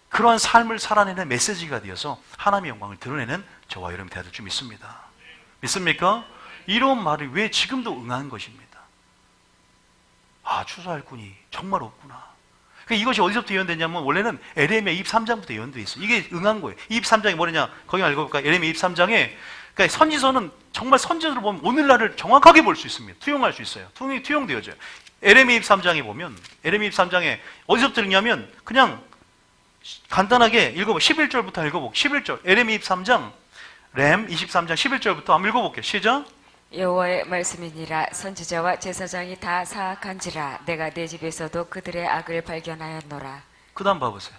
그러한 삶을 살아내는 메시지가 되어서 하나님의 영광을 드러내는 저와 여러분이 되어야 될 줄 믿습니다. 믿습니까? 이런 말을 왜 지금도 응한 것입니다. 아, 추수할 꾼이 정말 없구나. 그러니까 이것이 어디서부터 예언됐냐면 원래는 에레미야 23장부터 예언되어 있어요. 이게 응한 거예요. 23장이 뭐냐? 거기 읽어볼까요? 에레미야 23장에 그러니까 선지서는 정말 선지서를 보면 오늘날을 정확하게 볼 수 있습니다. 투영할 수 있어요. 투영되어져요. 에레미야 23장에 보면 에레미야 23장에 어디서부터 읽냐면 그냥 간단하게 읽어보 11절부터 읽어볼게요. 11절 에레미야 23장 램 23장 11절부터 한번 읽어볼게요. 시작. 여호와의 말씀이니라. 선지자와 제사장이 다 사악한지라. 내가 내 집에서도 그들의 악을 발견하였노라. 그 다음 봐보세요.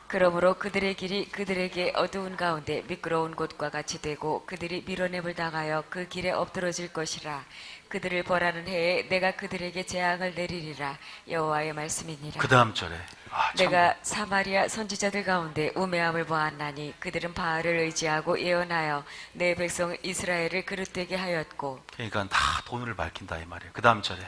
그러므로 그들의 길이 그들에게 어두운 가운데 미끄러운 곳과 같이 되고 그들이 밀어냄을 당하여 그 길에 엎드러질 것이라. 그들을 벌하는 해에 내가 그들에게 재앙을 내리리라. 여호와의 말씀이니라. 그 다음 절에 내가 사마리아 선지자들 가운데 우매함을 보았나니 그들은 바알을 의지하고 예언하여 내 백성 이스라엘을 그릇되게 하였고, 그러니까 다 돈을 밝힌다 이 말이에요. 그 다음 절에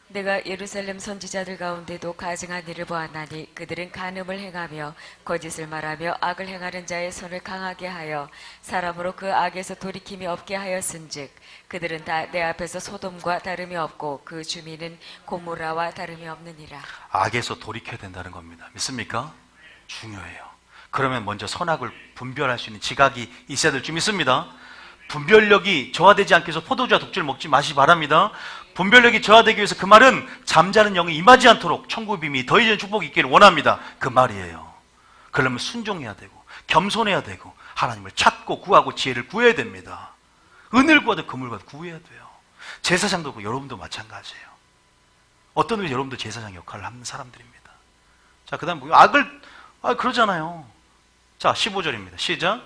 내가 예루살렘 선지자들 가운데도 가증한 일을 보았나니 그들은 간음을 행하며 거짓을 말하며 악을 행하는 자의 손을 강하게 하여 사람으로 그 악에서 돌이킴이 없게 하였은즉 그들은 다 내 앞에서 소돔과 다름이 없고 그 주민은 고모라와 다름이 없느니라. 악에서 돌이켜야 된다는 겁니다. 믿습니까? 중요해요. 그러면 먼저 선악을 분별할 수 있는 지각이 있어야 될 줄 믿습니다. 분별력이 저하되지 않게 해서 포도주와 독주를 먹지 마시기 바랍니다. 분별력이 저하되기 위해서 그 말은 잠자는 영이 임하지 않도록 천국의 비밀이 더해지는 축복이 있기를 원합니다. 그 말이에요. 그러면 순종해야 되고 겸손해야 되고 하나님을 찾고 구하고 지혜를 구해야 됩니다. 은혜를 구하든 금을 구하든 구해야 돼요. 제사장도 그렇고 여러분도 마찬가지예요. 어떤 의미에서 여러분도 제사장 역할을 하는 사람들입니다. 자, 그 다음 그러잖아요. 자, 15절입니다. 시작.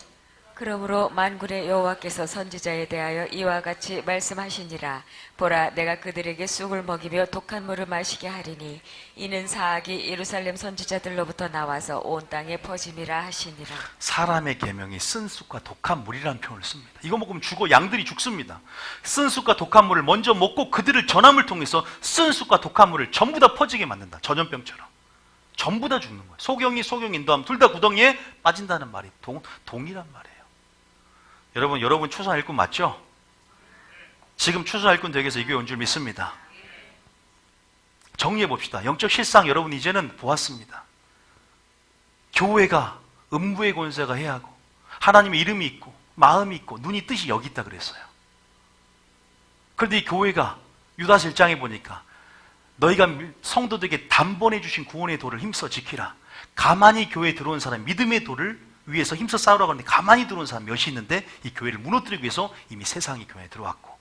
그러므로 만군의 여호와께서 선지자에 대하여 이와 같이 말씀하시니라. 보라, 내가 그들에게 쑥을 먹이며 독한 물을 마시게 하리니 이는 사악이 예루살렘 선지자들로부터 나와서 온 땅에 퍼짐이라 하시니라. 사람의 계명이 쓴 쑥과 독한 물이라는 표현을 씁니다. 이거 먹으면 죽어 양들이 죽습니다. 쓴 쑥과 독한 물을 먼저 먹고 그들을 전함을 통해서 쓴 쑥과 독한 물을 전부 다 퍼지게 만든다. 전염병처럼. 전부 다 죽는 거예요. 소경 인도하면 둘 다 구덩이에 빠진다는 말이 동이란 말이에요. 여러분 추수할 일꾼 맞죠? 지금 추수할 일꾼 되기 위해서 이 교회 온 줄 믿습니다. 정리해 봅시다. 영적 실상 여러분 이제는 보았습니다. 교회가 음부의 권세가 해하고 하나님의 이름이 있고 마음이 있고 눈이 뜻이 여기 있다 그랬어요. 그런데 이 교회가 유다서 1장에 보니까 너희가 성도들에게 단번에 주신 구원의 도를 힘써 지키라. 가만히 교회에 들어온 사람 믿음의 도를 위해서 힘써 싸우라고 하는데 가만히 들어온 사람 몇이 있는데 이 교회를 무너뜨리기 위해서 이미 세상이 교회에 들어왔고,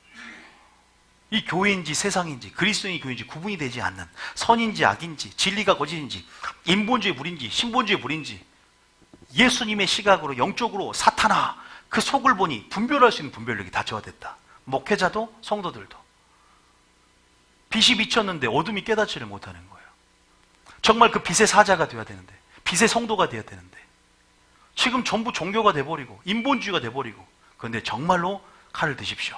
이 교회인지 세상인지 그리스도인이 교회인지 구분이 되지 않는, 선인지 악인지 진리가 거짓인지 인본주의 불인지 신본주의 불인지 예수님의 시각으로 영적으로 사탄아 그 속을 보니 분별할 수 있는 분별력이 다 저하됐다. 목회자도 성도들도 빛이 비쳤는데 어둠이 깨닫지를 못하는 거예요. 정말 그 빛의 사자가 되어야 되는데, 빛의 성도가 되어야 되는데 지금 전부 종교가 돼버리고 인본주의가 돼버리고, 그런데 정말로 칼을 드십시오.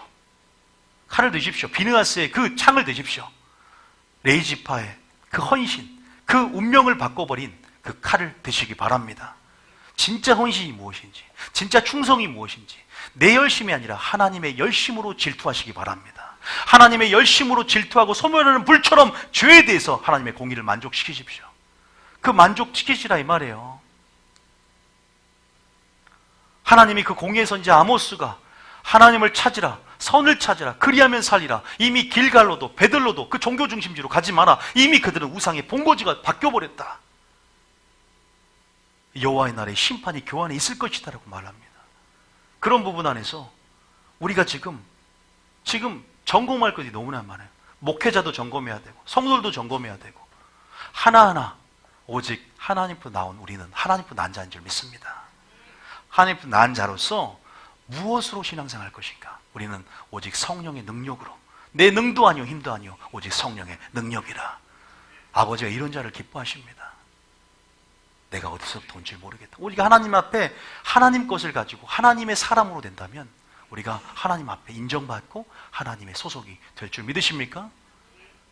칼을 드십시오. 비느하스의 그 창을 드십시오. 레이지파의 그 헌신, 그 운명을 바꿔버린 그 칼을 드시기 바랍니다. 진짜 헌신이 무엇인지, 진짜 충성이 무엇인지 내 열심이 아니라 하나님의 열심으로 질투하시기 바랍니다. 하나님의 열심으로 질투하고 소멸하는 불처럼 죄에 대해서 하나님의 공의를 만족시키십시오. 그 만족시키시라 이 말이에요. 하나님이 그 공의의 선지자 아모스가 하나님을 찾으라, 선을 찾으라, 그리하면 살리라. 이미 길갈로도 베들로도 그 종교 중심지로 가지 마라. 이미 그들은 우상의 본거지가 바뀌어버렸다. 여호와의 날에 심판이 교환에 있을 것이다라고 말합니다. 그런 부분 안에서 우리가 지금 점검할 것이 너무나 많아요. 목회자도 점검해야 되고 성도들도 점검해야 되고 하나하나 오직 하나님부터 나온 우리는 하나님부터 난 자인 줄 믿습니다. 하나님부터 난 자로서 무엇으로 신앙생활할 것인가? 우리는 오직 성령의 능력으로, 내 능도 아니요 힘도 아니요 오직 성령의 능력이라. 아버지가 이런 자를 기뻐하십니다. 내가 어디서부터 온 줄 모르겠다. 우리가 하나님 앞에 하나님 것을 가지고 하나님의 사람으로 된다면 우리가 하나님 앞에 인정받고 하나님의 소속이 될 줄 믿으십니까?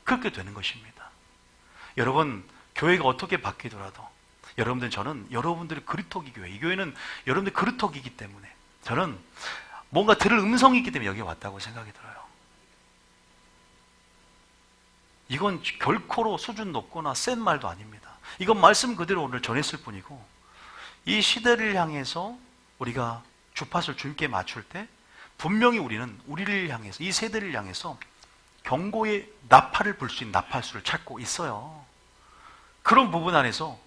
그렇게 되는 것입니다. 여러분, 교회가 어떻게 바뀌더라도 여러분들, 저는 여러분들의 그루터기 교회, 이 교회는 여러분들 그루터기이기 때문에 저는 뭔가 들을 음성이 있기 때문에 여기 왔다고 생각이 들어요. 이건 결코로 수준 높거나 센 말도 아닙니다. 이건 말씀 그대로 오늘 전했을 뿐이고, 이 시대를 향해서 우리가 주파수를 주님께 맞출 때 분명히 우리는 우리를 향해서, 이 세대를 향해서 경고의 나팔을 불 수 있는 나팔수를 찾고 있어요. 그런 부분 안에서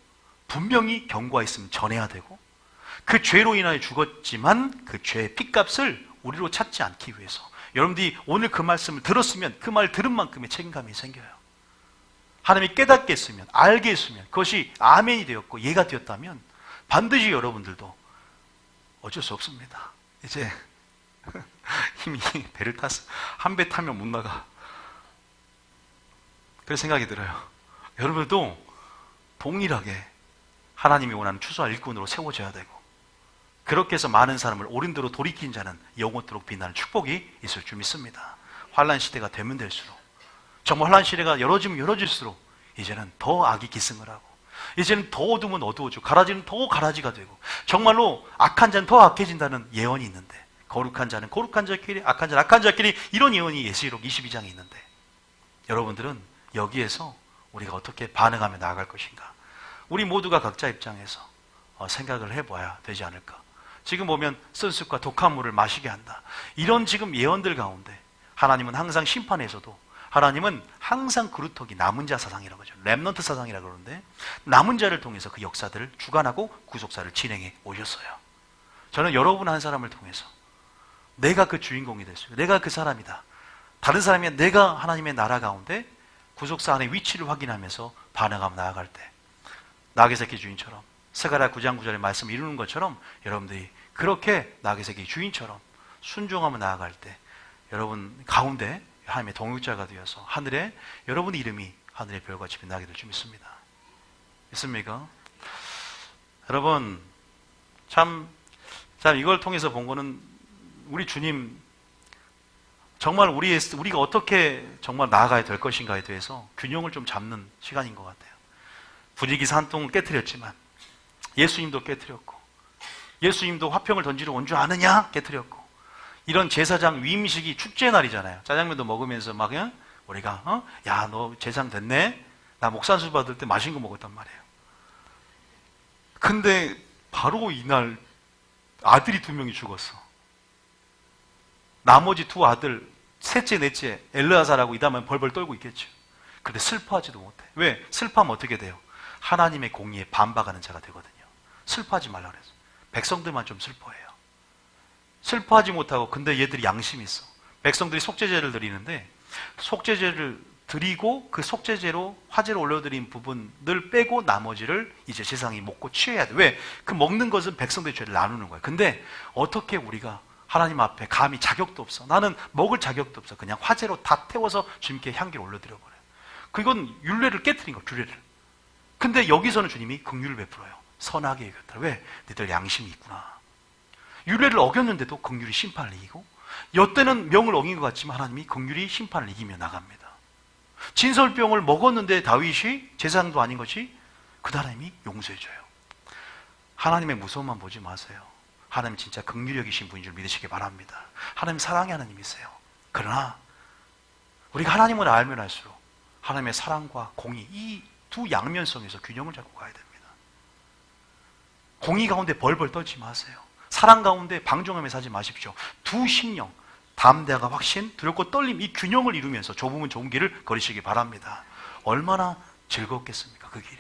분명히 경고가 있으면 전해야 되고, 그 죄로 인하여 죽었지만 그 죄의 핏값을 우리로 찾지 않기 위해서 여러분들이 오늘 그 말씀을 들었으면 그 말 들은 만큼의 책임감이 생겨요. 하나님이 깨닫게 했으면, 알게 했으면, 그것이 아멘이 되었고 예가 되었다면 반드시 여러분들도 어쩔 수 없습니다. 이제 힘이 배를 탔어. 한 배 타면 못 나가. 그런 생각이 들어요. 여러분들도 동일하게 하나님이 원하는 추수할 일꾼으로 세워져야 되고, 그렇게 해서 많은 사람을 옳은 대로 돌이킨 자는 영원토록 빛나는 축복이 있을 줄 믿습니다. 환난 시대가 되면 될수록, 정말 환난 시대가 열어지면 열어질수록 이제는 더 악이 기승을 하고, 이제는 더 어두우면 어두워지고, 가라지는 더 가라지가 되고, 정말로 악한 자는 더 악해진다는 예언이 있는데, 거룩한 자는 거룩한 자끼리, 악한 자는 악한 자끼리, 이런 예언이 예시록 22장에 있는데, 여러분들은 여기에서 우리가 어떻게 반응하며 나아갈 것인가? 우리 모두가 각자 입장에서 생각을 해봐야 되지 않을까? 지금 보면 쓴 숲과 독한 물을 마시게 한다. 이런 지금 예언들 가운데 하나님은 항상 심판에서도, 하나님은 항상 그루터기 남은 자 사상이라고 하죠. 렘넌트 사상이라고 그러는데, 남은 자를 통해서 그 역사들을 주관하고 구속사를 진행해 오셨어요. 저는 여러분 한 사람을 통해서 내가 그 주인공이 됐어요. 내가 그 사람이다. 다른 사람이 내가 하나님의 나라 가운데 구속사 안에 위치를 확인하면서 반응하며 나아갈 때, 나귀새끼 주인처럼 스가랴 9장 9절의 말씀을 이루는 것처럼 여러분들이 그렇게 나귀새끼 주인처럼 순종하며 나아갈 때 여러분 가운데 하나님의 동역자가 되어서 하늘에 여러분의 이름이 하늘의 별같이 빛나게 될 줄 믿습니다. 믿습니까? 여러분, 참 이걸 통해서 본 거는 우리 주님 정말 우리가 어떻게 정말 나아가야 될 것인가에 대해서 균형을 좀 잡는 시간인 것 같아요. 분위기 산통을 깨트렸지만 예수님도 깨트렸고, 예수님도 화평을 던지러 온 줄 아느냐? 깨트렸고, 이런 제사장 위임식이 축제 날이잖아요. 짜장면도 먹으면서 막 우리가 야, 너 제사장 됐네? 나 목산수 받을 때 맛있는 거 먹었단 말이에요. 근데 바로 이날 아들이 2명이 죽었어. 나머지 2 아들, 셋째, 넷째 엘르아사라고 이다면 벌벌 떨고 있겠죠. 그런데 슬퍼하지도 못해. 왜? 슬퍼하면 어떻게 돼요? 하나님의 공의에 반박하는 자가 되거든요. 슬퍼하지 말라 그랬어. 백성들만 좀 슬퍼해요. 슬퍼하지 못하고, 근데 얘들이 양심이 있어. 백성들이 속죄제를 드리는데 속죄제를 드리고 그 속죄제로 화제를 올려드린 부분들 빼고 나머지를 이제 세상이 먹고 취해야 돼. 왜? 그 먹는 것은 백성들의 죄를 나누는 거야. 근데 어떻게 우리가 하나님 앞에 감히 자격도 없어. 나는 먹을 자격도 없어. 그냥 화제로 다 태워서 주님께 향기를 올려드려버려요. 그건 율례를 깨트린 거야, 규례를. 근데 여기서는 주님이 긍휼을 베풀어요. 선하게 여겼다. 왜? 너희들 양심이 있구나. 율례를 어겼는데도 긍휼이 심판을 이기고, 여때는 명을 어긴 것 같지만 하나님이 긍휼이 심판을 이기며 나갑니다. 진설병을 먹었는데 다윗이 제사장도 아닌 것이 그 하나님이 용서해줘요. 하나님의 무서움만 보지 마세요. 하나님 진짜 긍휼히 여기신 분인 줄 믿으시기 바랍니다. 하나님 사랑의 하나님이세요. 그러나 우리가 하나님을 알면 알수록 하나님의 사랑과 공의, 이 두 양면성에서 균형을 잡고 가야 됩니다. 공의 가운데 벌벌 떨지 마세요. 사랑 가운데 방종하며 사지 마십시오. 두 심령, 담대함과 확신, 두렵고 떨림, 이 균형을 이루면서 좁으면 좁은 길을 걸으시기 바랍니다. 얼마나 즐겁겠습니까, 그 길이.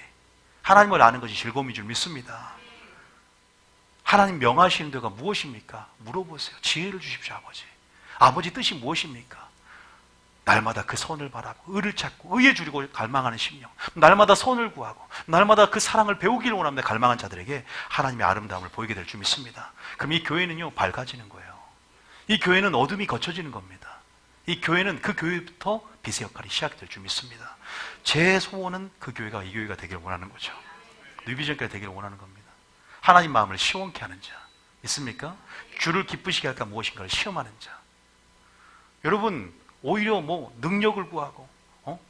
하나님을 아는 것이 즐거움인 줄 믿습니다. 하나님 명하시는 데가 무엇입니까? 물어보세요. 지혜를 주십시오, 아버지. 아버지 뜻이 무엇입니까? 날마다 그 선을 바라고 의를 찾고 의에 주리고 갈망하는 심령, 날마다 선을 구하고 날마다 그 사랑을 배우기를 원합니다. 갈망한 자들에게 하나님의 아름다움을 보이게 될 줄 믿습니다. 그럼 이 교회는요, 밝아지는 거예요. 이 교회는 어둠이 거쳐지는 겁니다. 이 교회는 그 교회부터 빛의 역할이 시작될 줄 믿습니다. 제 소원은 그 교회가 이 교회가 되기를 원하는 거죠. 뉴비전까지 되기를 원하는 겁니다. 하나님 마음을 시원케 하는 자 있습니까? 주를 기쁘시게 할까 무엇인가를 시험하는 자. 여러분, 오히려 능력을 구하고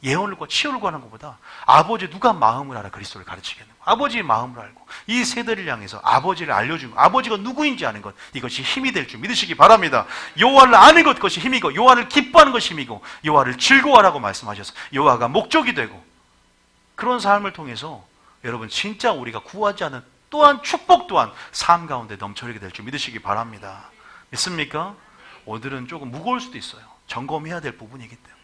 예언을 구하고 치유를 구하는 것보다 아버지 누가 마음을 알아 그리스도를 가르치겠는 거. 아버지의 마음을 알고 이 세대를 향해서 아버지를 알려주는 것, 아버지가 누구인지 아는 것, 이것이 힘이 될 줄 믿으시기 바랍니다. 여호와를 아는 것, 그것이 힘이고 여호와를 기뻐하는 것이 힘이고 여호와를 즐거워하라고 말씀하셔서 여호와가 목적이 되고, 그런 삶을 통해서 여러분 진짜 우리가 구하지 않은 또한 축복 또한 삶 가운데 넘쳐나게 될 줄 믿으시기 바랍니다. 믿습니까? 오늘은 조금 무거울 수도 있어요. 점검해야 될 부분이기 때문에.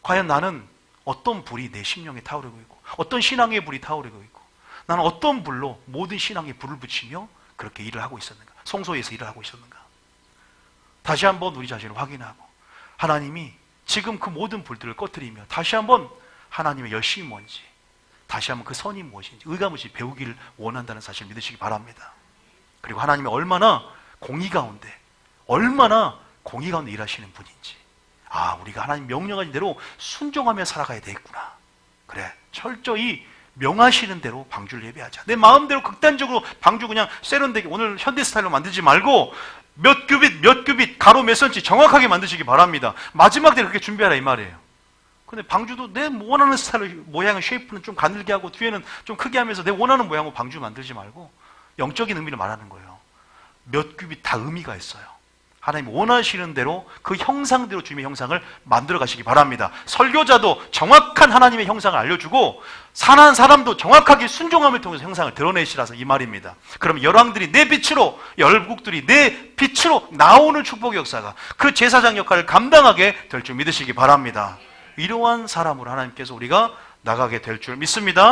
과연 나는 어떤 불이 내 심령에 타오르고 있고 어떤 신앙의 불이 타오르고 있고 나는 어떤 불로 모든 신앙에 불을 붙이며 그렇게 일을 하고 있었는가, 성소에서 일을 하고 있었는가. 다시 한번 우리 자신을 확인하고 하나님이 지금 그 모든 불들을 꺼뜨리며 다시 한번 하나님의 열심이 뭔지, 다시 한번 그 선이 무엇인지, 의가 무엇인지 배우기를 원한다는 사실을 믿으시기 바랍니다. 그리고 하나님이 얼마나 공의 가운데 일하시는 분인지, 우리가 하나님 명령하신 대로 순종하며 살아가야 되겠구나. 그래, 철저히 명하시는 대로 방주를 예배하자. 내 마음대로 극단적으로 방주 그냥 세련되게 오늘 현대 스타일로 만들지 말고 몇 규빗 가로 몇 센치 정확하게 만드시기 바랍니다. 마지막 때 그렇게 준비하라 이 말이에요. 근데 방주도 내 원하는 스타일로 모양의 쉐이프는 좀 가늘게 하고 뒤에는 좀 크게 하면서 내 원하는 모양으로 방주 만들지 말고 영적인 의미를 말하는 거예요. 몇 규빗 다 의미가 있어요. 하나님 원하시는 대로 그 형상대로 주님의 형상을 만들어 가시기 바랍니다. 설교자도 정확한 하나님의 형상을 알려주고 사는 사람도 정확하게 순종함을 통해서 형상을 드러내시라서 이 말입니다. 그럼 열왕들이 내 빛으로, 열국들이 내 빛으로 나오는 축복의 역사가 그 제사장 역할을 감당하게 될 줄 믿으시기 바랍니다. 이러한 사람으로 하나님께서 우리가 나가게 될 줄 믿습니다.